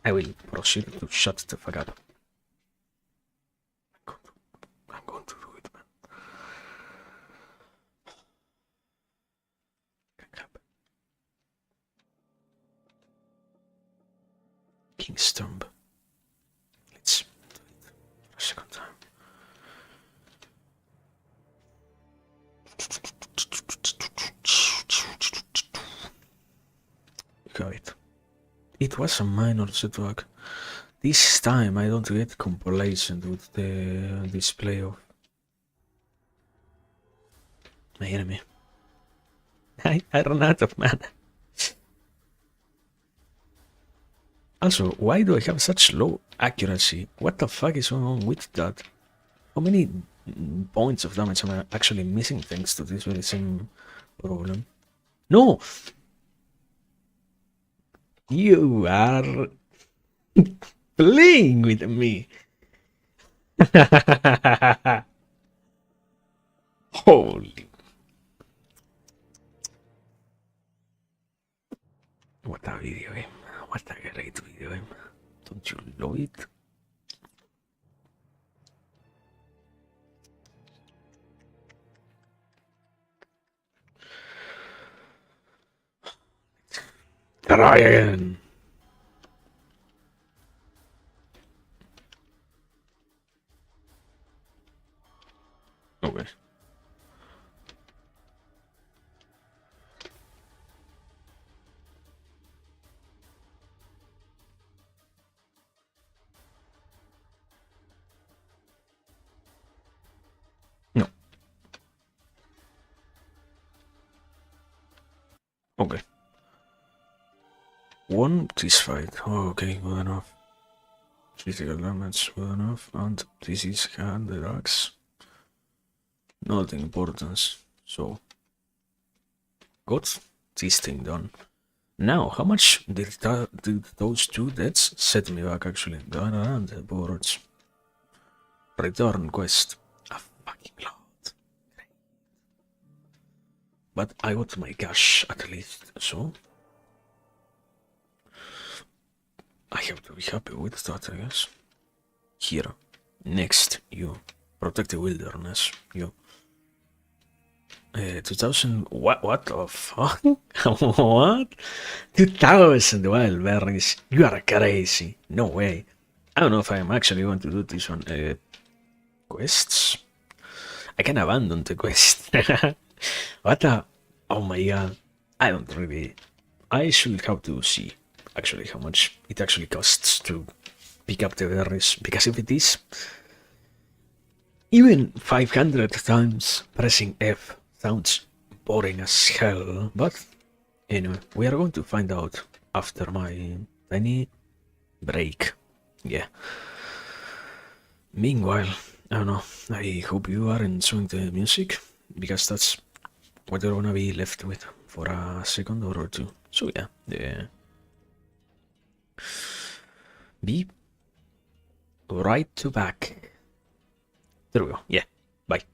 I will proceed to shut the fuck up. I'm going to do it, man. King's Tomb. Let's do it for a second time. Got it. It was a minor setback. This time I don't get complacent with the display of my enemy. I run out of mana. Also, why do I have such low accuracy? What the fuck is going on with that? How many points of damage am I actually missing thanks to this very same problem? No! You are playing with me. Holy. What a video game. What a great video game. Don't you love it? Try again. Okay. No. Okay. One this fight. Oh, okay, good enough. Critical damage, good enough. And this is hand the axe. Not importance. So got this thing done. Now, how much did those two deaths set me back actually? Going around the boards. Return quest. A fucking lot. But I got my cash at least, so I have to be happy with that, I guess. Here. Next, you. Protect the wilderness. You. 2000. What the fuck? What? 2000 wild berries. You are crazy. No way. I don't know if I'm actually going to do this one. Quests? I can abandon the quest. What a. Oh my god. I don't really. I should have to see actually how much it actually costs to pick up the berries. Because if it is. Even 500 times pressing F sounds boring as hell. But anyway, we are going to find out after my tiny break. Yeah. Meanwhile, I don't know. I hope you are enjoying the music because that's what you're gonna be left with for a second or two. So yeah. Be right to back. There we go. Yeah. Bye.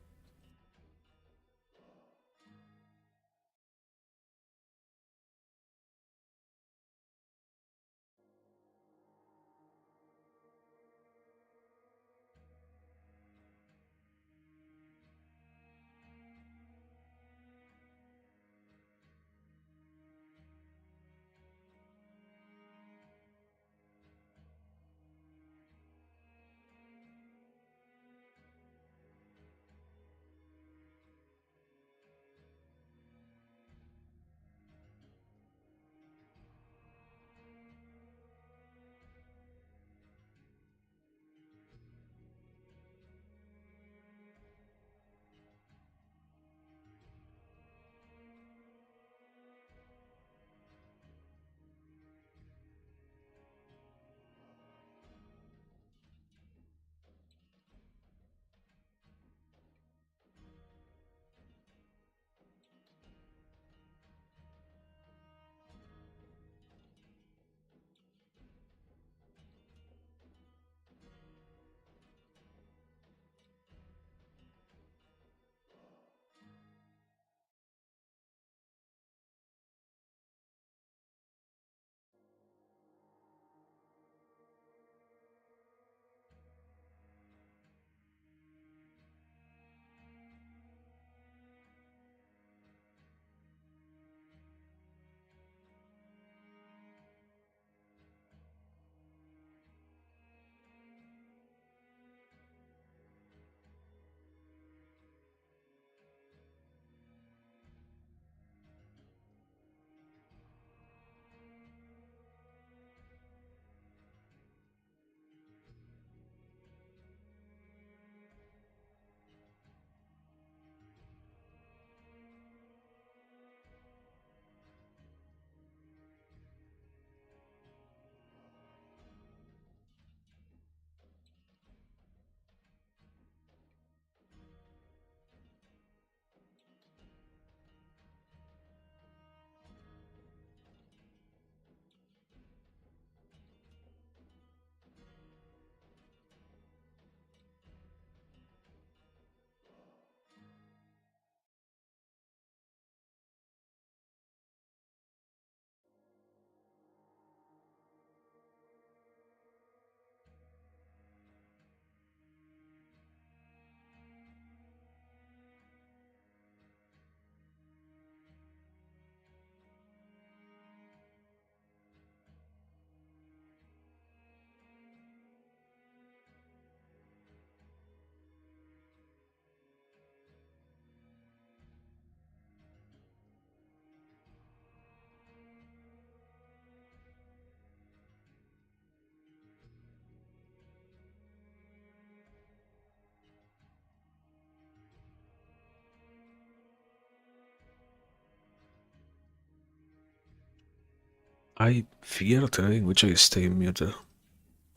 I fear today in which I stay muted,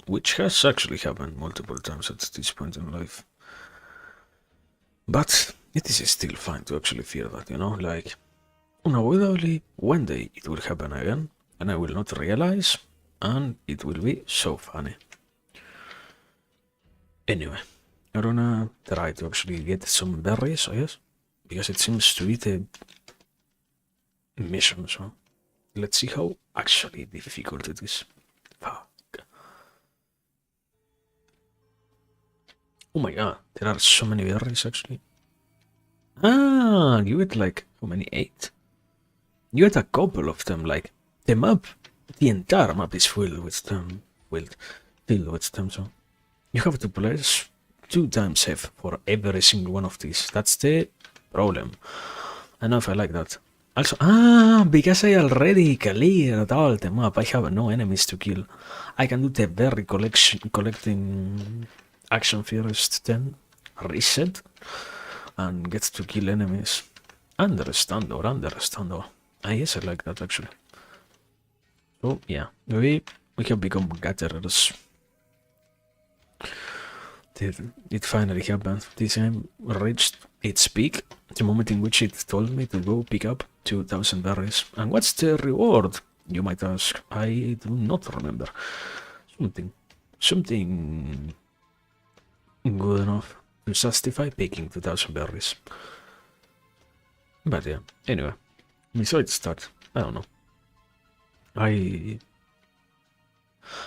which has actually happened multiple times at this point in life. But it is still fine to actually fear that, like, unavoidably, one day it will happen again, and I will not realize, and it will be so funny. Anyway, I'm gonna try to actually get some berries, I guess, because it seems to be the mission, so let's see how actually difficult it is. Fuck. Oh my god, there are so many berries actually. Ah, you get like, how many? 8? You get a couple of them, like, the map, the entire map is filled with them, so you have to place 2 times safe for every single one of these. That's the problem. I don't know if I like that. Also, because I already cleared all the map, I have no enemies to kill. I can do the berry collecting action first, then reset, and get to kill enemies. understandable. Yes, I like that actually. So yeah, we have become gatherers. It finally happened. This game reached its peak, the moment in which it told me to go pick up 2,000 berries. And what's the reward? You might ask. I do not remember. Something good enough to justify picking 2,000 berries. But yeah, anyway, besides that, I don't know. I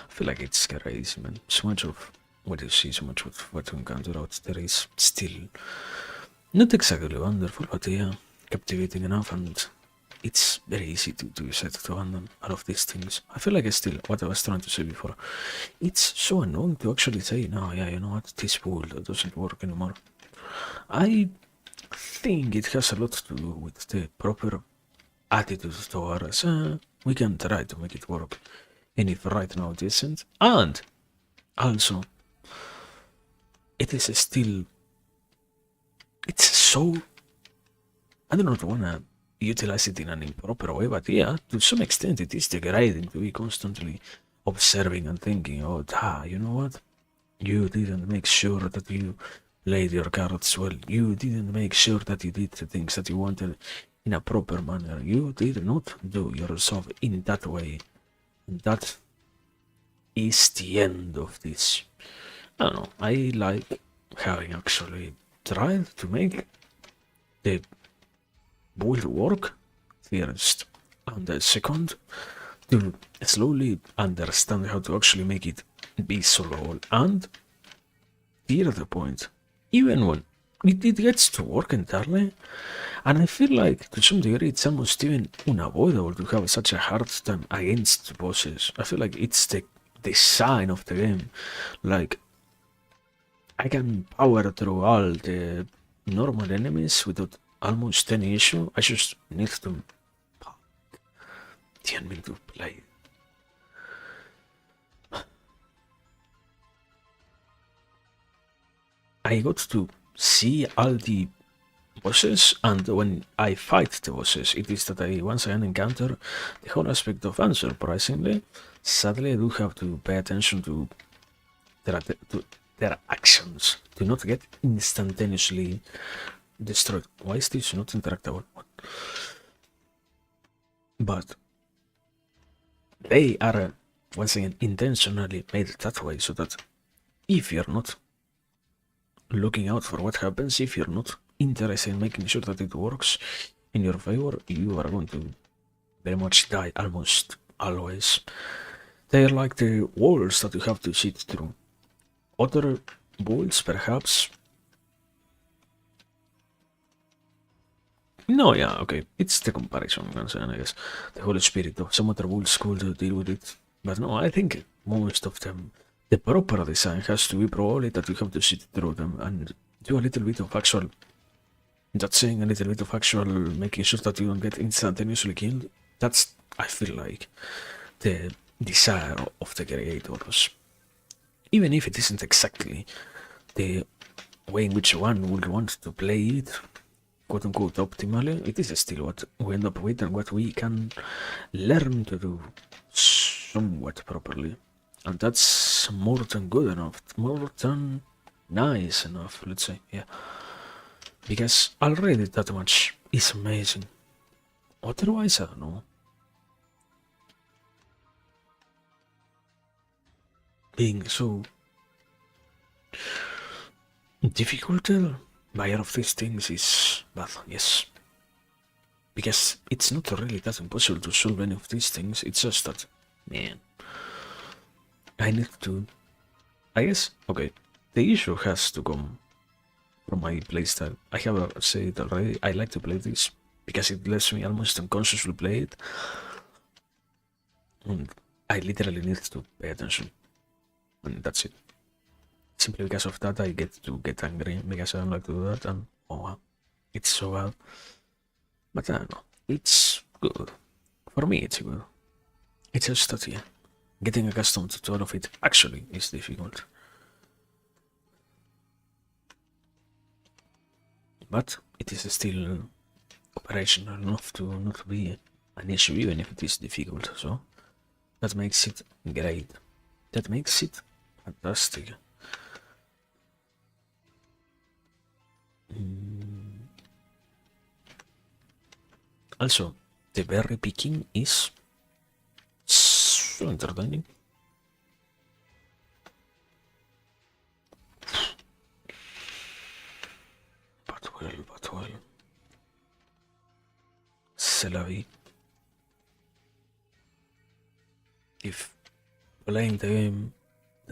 feel like it's crazy, man. So much of what you see, so much of what you encounter out there is still not exactly wonderful, but yeah, captivating enough, and it's very easy to set to abandon all of these things. I feel like it's still what I was trying to say before. It's so annoying to actually say, no, yeah, you know what, this wool doesn't work anymore. I think it has a lot to do with the proper attitude towards, we can try to make it work. And if right now it isn't, and also, it is still, it's so, I do not wanna utilize it in an improper way, but yeah, to some extent it is degrading to be constantly observing and thinking, oh, you know what? You didn't make sure that you laid your cards well. You didn't make sure that you did the things that you wanted in a proper manner. You did not do yourself in that way. And that is the end of this. I don't know. I like having actually tried to make the build work first, and the second to slowly understand how to actually make it be solvable. And the other point, even when it gets to work entirely, and I feel like to some degree it's almost even unavoidable to have such a hard time against bosses. I feel like it's the design of the game. Like, I can power through all the normal enemies without almost any issue. I just need to the enemy to play. I got to see all the bosses, and when I fight the bosses, it is that I once again encounter the whole aspect of unsurprisingly. Sadly, I do have to pay attention to their actions, to not get instantaneously destroyed. Why is this not interactable? But they are once again intentionally made that way so that if you're not looking out for what happens, if you're not interested in making sure that it works in your favor, you are going to very much die almost always. They are like the walls that you have to sit through. Other walls, perhaps. No, yeah, okay. It's the comparison, I'm gonna say, I guess. The whole spirit of some other walls could deal with it. But no, I think most of them, the proper design has to be probably that you have to sit through them and do a little bit of actual, that saying, a little bit of actual making sure that you don't get instantaneously killed. That's, I feel like, the desire of the creators. Even if it isn't exactly the way in which one would want to play it, quote unquote optimally, it is still what we end up with and what we can learn to do somewhat properly. And that's more than good enough, more than nice enough, let's say, yeah. Because already that much is amazing. Otherwise, I don't know. Being so difficult by all of these things is bad, yes. Because it's not really that impossible to solve any of these things, it's just that, man, I need to, I guess, okay, the issue has to come from my playstyle. I have said it already, I like to play this because it lets me almost unconsciously play it, and I literally need to pay attention, and that's it. Simply because of that, I get to get angry because I don't like to do that, and oh wow, it's so bad. But I don't know, it's good. For me, it's good. It's just that, yeah, getting accustomed to all of it actually is difficult. But it is still operational enough to not be an issue, even if it is difficult. So that makes it great. That makes it fantastic. Also, the berry picking is so entertaining. But well. C'est la vie. If playing the game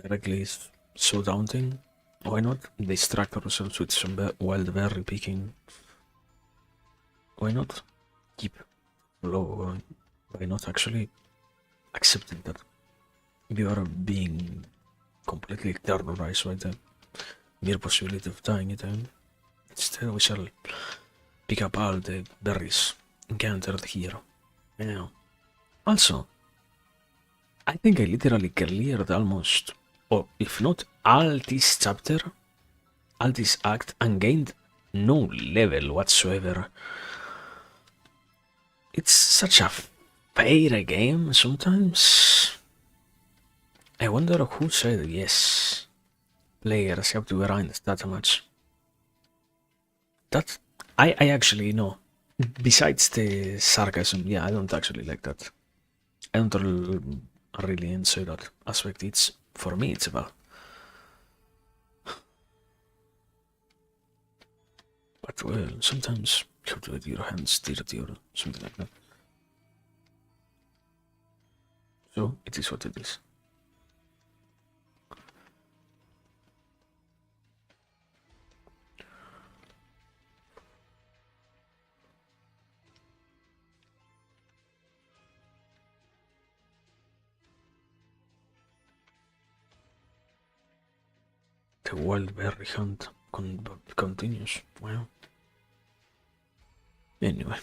directly is so daunting, why not distract ourselves with some wild berry picking? Why not keep flow going? Why not actually accepting that you are being completely terrorized by the mere possibility of dying at home? Instead, we shall pick up all the berries encountered here. Yeah. Also, I think I literally cleared almost, or if not all this chapter, all this act, and gained no level whatsoever. It's such a fair game sometimes. I wonder who said yes. Players have to grind that much. That I actually know. Besides the sarcasm, yeah, I don't actually like that. I don't really enjoy that aspect. It's for me, it's about. But well, sometimes you have to get your hands dirty or something like that. So it is what it is. The wild berry hunt continues. Wow. Anyway,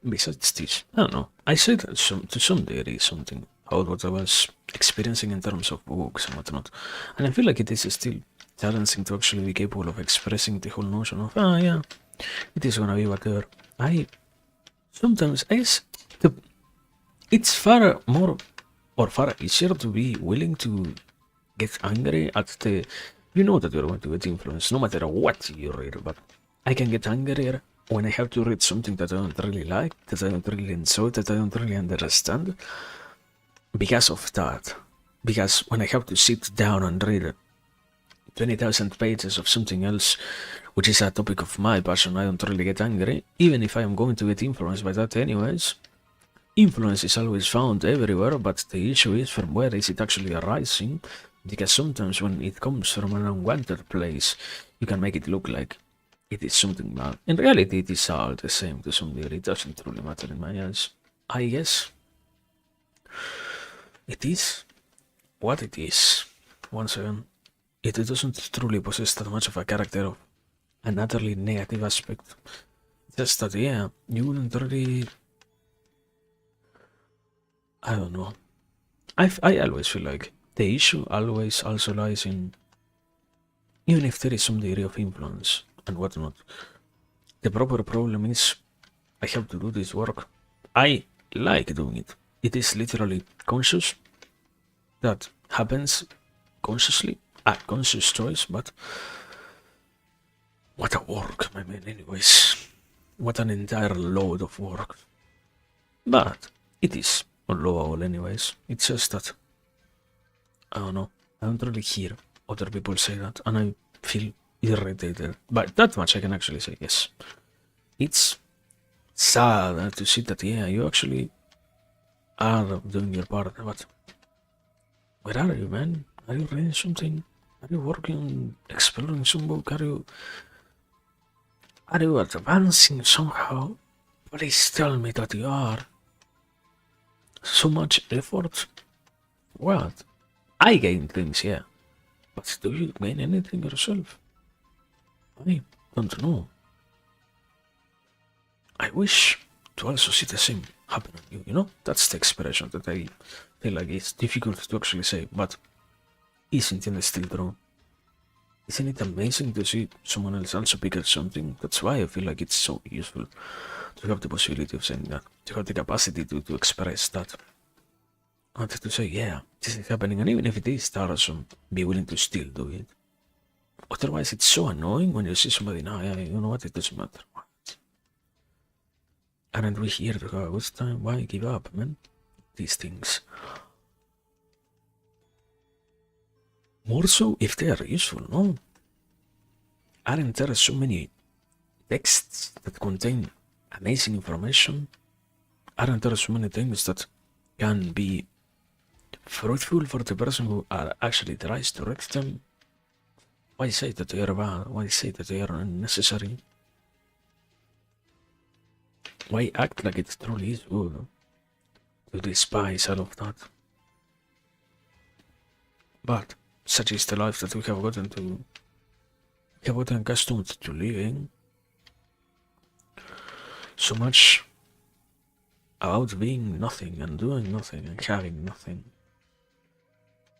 besides this, I don't know. I said that to some degree something about what I was experiencing in terms of books and whatnot, and I feel like it is still challenging to actually be capable of expressing the whole notion of yeah, it is gonna be whatever. Sometimes it's far more or far easier to be willing to get angry at the. You know that you're going to get influenced no matter what you read, but I can get angrier when I have to read something that I don't really like, that I don't really enjoy, that I don't really understand because of that. Because when I have to sit down and read 20,000 pages of something else, which is a topic of my passion, I don't really get angry, even if I am going to get influenced by that anyways. Influence is always found everywhere, but the issue is from where is it actually arising, because sometimes when it comes from an unwanted place, you can make it look like it is something bad. In reality, it is all the same to some degree. It doesn't truly matter in my eyes. I guess it is what it is. Once again, it doesn't truly possess that much of a character of an utterly negative aspect. Just that, yeah, you wouldn't really. I don't know. I always feel like the issue always also lies in, even if there is some degree of influence and whatnot, the proper problem is I have to do this work. I like doing it. It is literally conscious. That happens consciously, a conscious choice, but what a work, my man, anyways. What an entire load of work. But it is unlovable anyways. It's just that, I don't know, I don't really hear other people say that, and I feel irritated. But that much I can actually say, yes. It's sad to see that, yeah, you actually are doing your part, but where are you, man? Are you reading something? Are you working on exploring some book? Are you advancing somehow? Please tell me that you are. So much effort? What? I gain things, yeah. But do you gain anything yourself? I don't know. I wish to also see the same happen on you, you know? That's the expression that I feel like it's difficult to actually say, but isn't it still true? Isn't it amazing to see someone else also pick at something? That's why I feel like it's so useful to have the possibility of saying that, to have the capacity to express that. And to say, yeah, this is happening, and even if it is tiresome, be willing to still do it. Otherwise, it's so annoying when you see somebody, nah, yeah, you know what, it doesn't matter. Aren't we here to have a good time? Why give up, man? These things. More so if they are useful, no? Aren't there so many texts that contain amazing information? Aren't there so many things that can be fruitful for the person who actually tries to read them? Why say that they are bad? Why say that they are unnecessary? Why act like it truly is good to despise all of that? But such is the life that we have gotten accustomed to living. So much about being nothing and doing nothing and having nothing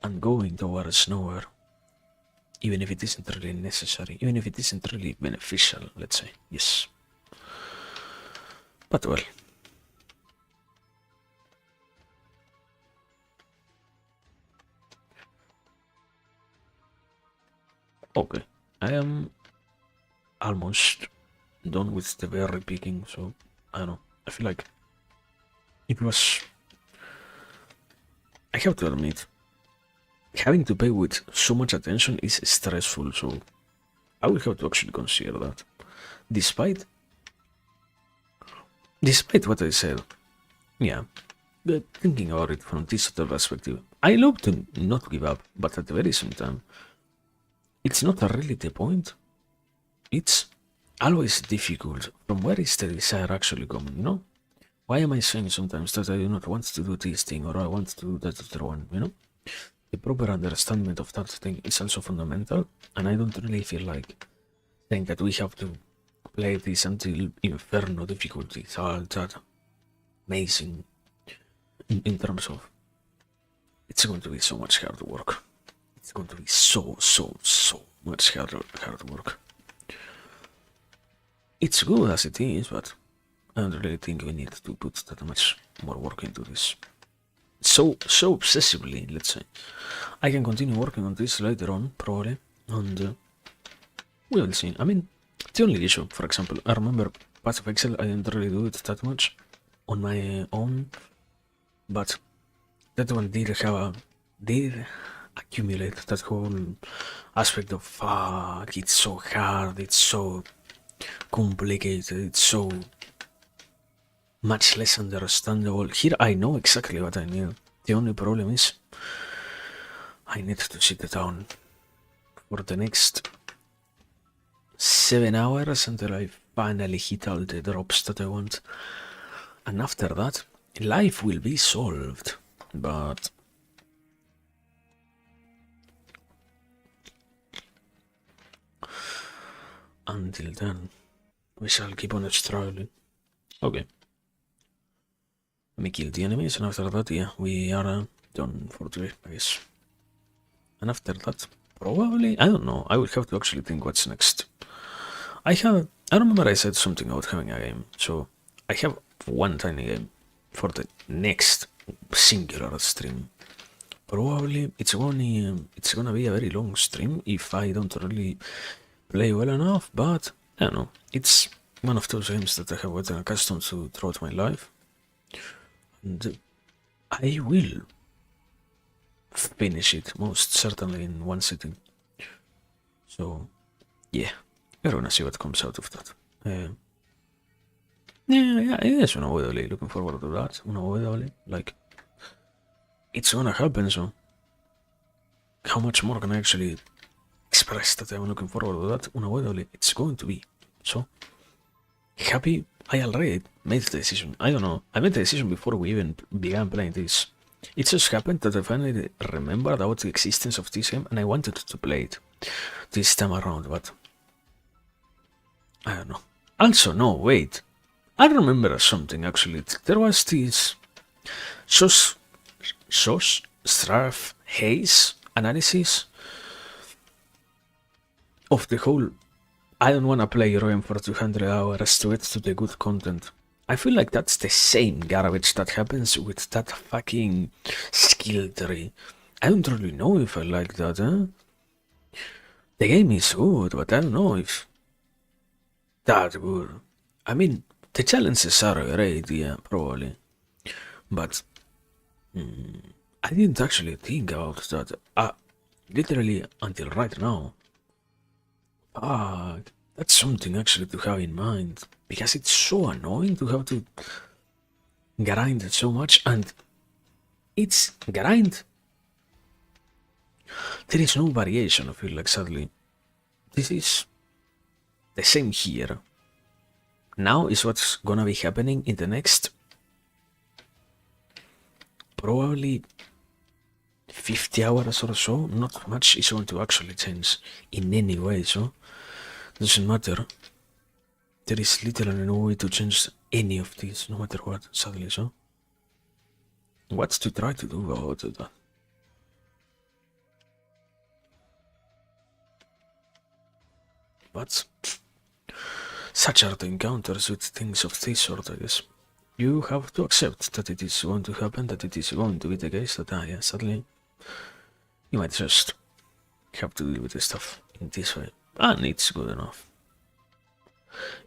and going towards nowhere, even if it isn't really necessary, even if it isn't really beneficial, let's say, yes. But well. Okay, I am almost done with the berry picking, so I don't know. I feel like it was. I have to admit, having to pay with so much attention is stressful, so I will have to actually consider that. Despite what I said, yeah, but thinking about it from this other perspective, I love to not give up, but at the very same time, it's not really the point. It's always difficult. From where is the desire actually coming, you know? Why am I saying sometimes that I do not want to do this thing or I want to do that other one, you know? The proper understanding of that thing is also fundamental, and I don't really feel like saying that we have to play this until inferno difficulties are that amazing in terms of it's going to be so much hard work. It's going to be so much hard work. It's good as it is, but I don't really think we need to put that much more work into this. So obsessively, let's say. I can continue working on this later on, probably, and we will see. I mean, the only issue, for example, I remember Path of Excel, I didn't really do it that much on my own, but that one did accumulate that whole aspect of fuck, it's so hard, it's so complicated, it's so much less understandable. Here I know exactly what I need. The only problem is I need to sit down for the next 7 hours until I finally hit all the drops that I want. And after that, life will be solved. But until then, we shall keep on struggling. Okay. Let me kill the enemies, and after that, yeah, we are done for today, I guess. And after that, probably, I don't know, I will have to actually think what's next. I remember I said something about having a game, so I have one tiny game for the next singular stream. Probably it's gonna be a very long stream if I don't really play well enough, but I don't know, it's one of those games that I have gotten accustomed to throughout my life. And I will finish it most certainly in one sitting. So yeah, we're gonna see what comes out of that. Yeah, yes, unavoidably looking forward to that. Unavoidably, like it's gonna happen. So how much more can I actually express that I'm looking forward to that? Unavoidably, it's going to be. So happy. I already made the decision. I don't know. I made the decision before we even began playing this. It just happened that I finally remembered about the existence of this game and I wanted to play it this time around, but I don't know. Also, no, wait. I remember something actually. There was this SOS Straff Haze analysis of the whole, I don't want to play Roem for 200 hours to get to the good content. I feel like that's the same garbage that happens with that fucking skill tree. I don't really know if I like that, huh? The game is good, but I don't know if that good. I mean, the challenges are great, yeah, probably. But I didn't actually think about that. Literally until right now. That's something actually to have in mind. Because it's so annoying to have to grind it so much, and it's grind. There is no variation, I feel like, sadly. This is the same here. Now is what's gonna be happening in the next probably 50 hours or so. Not much is going to actually change in any way, so doesn't matter. There is literally no way to change any of these, no matter what, sadly, so what's to try to do about that? But such are the encounters with things of this sort, I guess. You have to accept that it is going to happen, that it is going to be the case, that yeah, sadly, you might just have to deal with this stuff in this way. And it's good enough.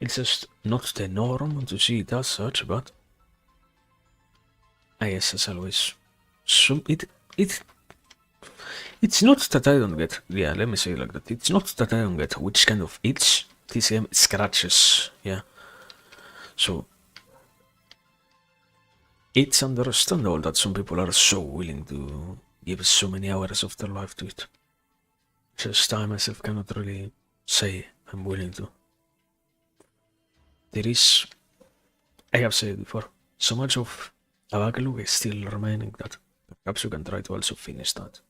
It's just not the norm to see it as such, but I guess as always, it's not that I don't get, yeah, let me say it like that. It's not that I don't get which kind of itch this game scratches, yeah. So, it's understandable that some people are so willing to give so many hours of their life to it. Just I myself cannot really say I'm willing to. There is, I have said before, so much of Abakalug is still remaining that perhaps you can try to also finish that.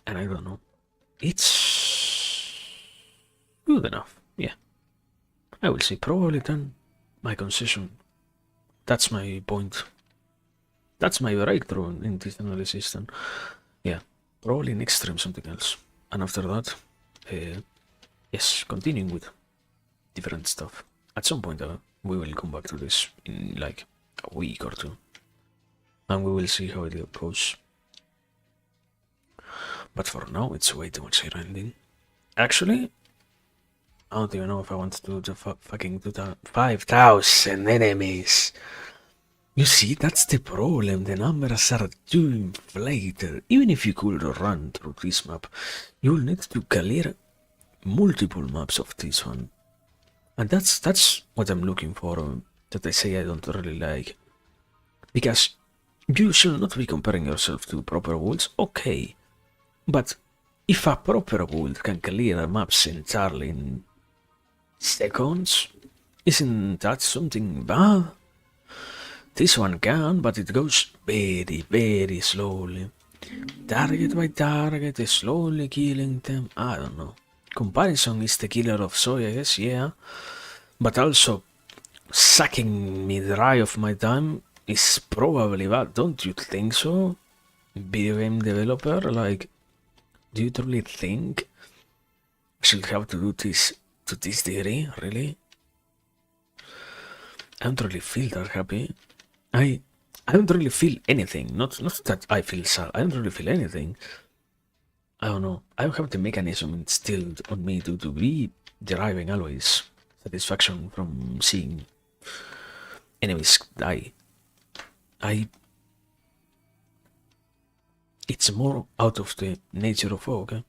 And I don't know. It's good enough, yeah. I will say probably then my concession. That's my point. That's my breakthrough in this analysis then. Yeah, probably next stream something else. And after that, yes, continuing with different stuff. At some point we will come back to this in like a week or two. And we will see how it goes. But for now, it's way too much grinding. Actually, I don't even know if I want to do the fucking 5,000 enemies. You see, that's the problem. The numbers are too inflated. Even if you could run through this map, you'll need to clear multiple maps of this one. And that's what I'm looking for, that I say I don't really like. Because you should not be comparing yourself to proper worlds, okay. But if a proper world can clear maps entirely in seconds, isn't that something bad? This one can, but it goes very, very slowly. Target by target, slowly killing them. I don't know. Comparison is the killer of soy, I guess, yeah. But also, sucking me dry of my time is probably bad, don't you think so? Video game developer, like, do you truly think I should have to do this to this degree, really? I don't really feel that happy. I don't really feel anything. Not that I feel sad. I don't really feel anything. I don't know. I don't have the mechanism instilled on me to be deriving always satisfaction from seeing enemies die. It's more out of the nature of WoW, okay?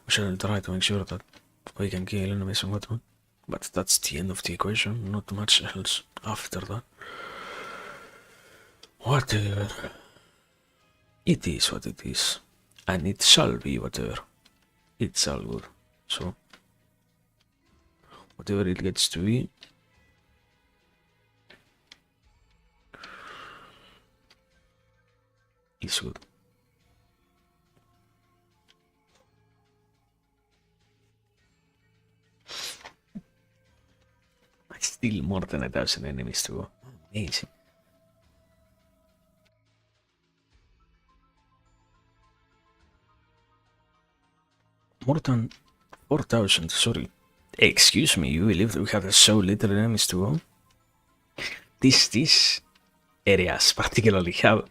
We shall try to make sure that we can kill enemies and whatnot. But that's the end of the equation, not much else after that. Whatever. It is what it is. And it shall be whatever. It's all good. So, whatever it gets to be. It's good. Still more than 1,000 enemies to go. Amazing. More than 4,000, sorry. Excuse me, you believe we had so little enemies to go? These areas particularly have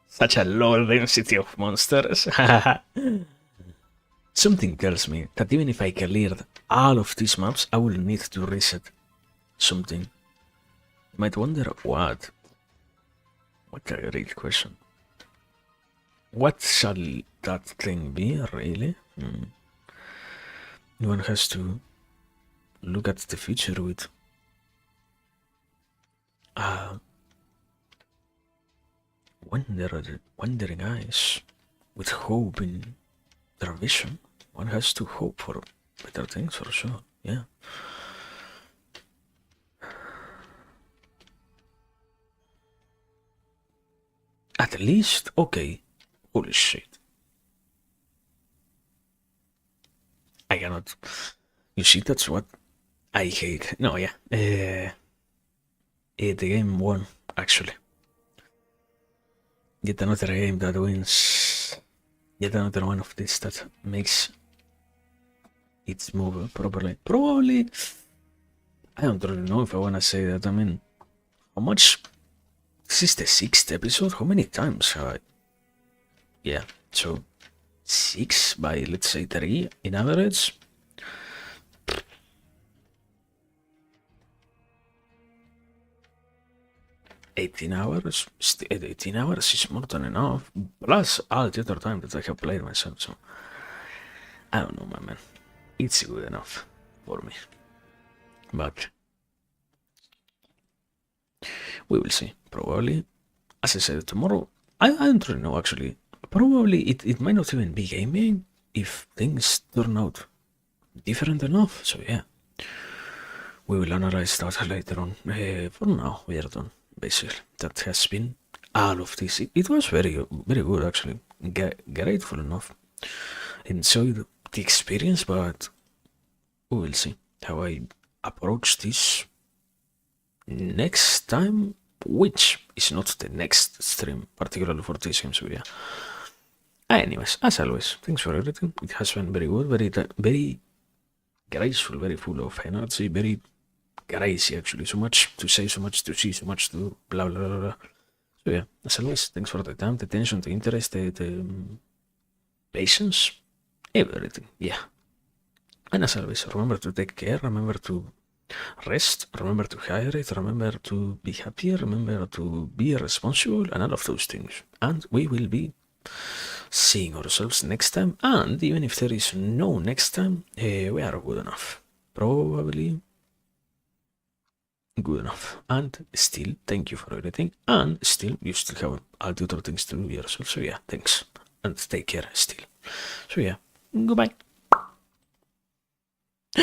such a low density of monsters. Something tells me that even if I cleared all of these maps, I will need to reset something. You might wonder what? What a great question. What shall that thing be, really? One has to look at the future with wondering eyes, with hope in their vision. One has to hope for better things, for sure, yeah. At least, okay. Holy shit. I cannot. You see, that's what I hate. No, yeah. The game won, actually. Yet another game that wins. Yet another one of this that makes its move properly. Probably. I don't really know if I wanna say that. I mean, how much? This is the 6th episode. How many times have I? Yeah, so 6 by, let's say, 3 in average. $18 hours. 18 hours is more than enough. Plus all the other time that I have played myself, so I don't know, my man. It's good enough for me. But we will see. Probably, as I said, tomorrow. I don't really know, actually. Probably it might not even be gaming if things turn out different enough. So yeah, we will analyze that later on. For now, we are done. Basically, that has been all of this. It was very good, actually. Grateful enough. Enjoyed the experience, but we will see how I approach this next time, which is not the next stream, particularly for this game. So yeah. Anyways, as always, thanks for everything. It has been very good, very graceful, very full of energy, very crazy actually. So much to say, so much to see, so much to do, blah blah blah blah. So yeah, as always, thanks for the time, the attention, the interest, the patience, everything. Yeah. And as always, remember to take care, remember to rest, remember to hydrate, remember to be happy, remember to be responsible, and all of those things. And we will be seeing ourselves next time. And even if there is no next time, we are good enough. Probably good enough. And still, thank you for everything. And still, you still have all the other things to do yourself. So yeah, thanks. And take care still. So yeah, goodbye.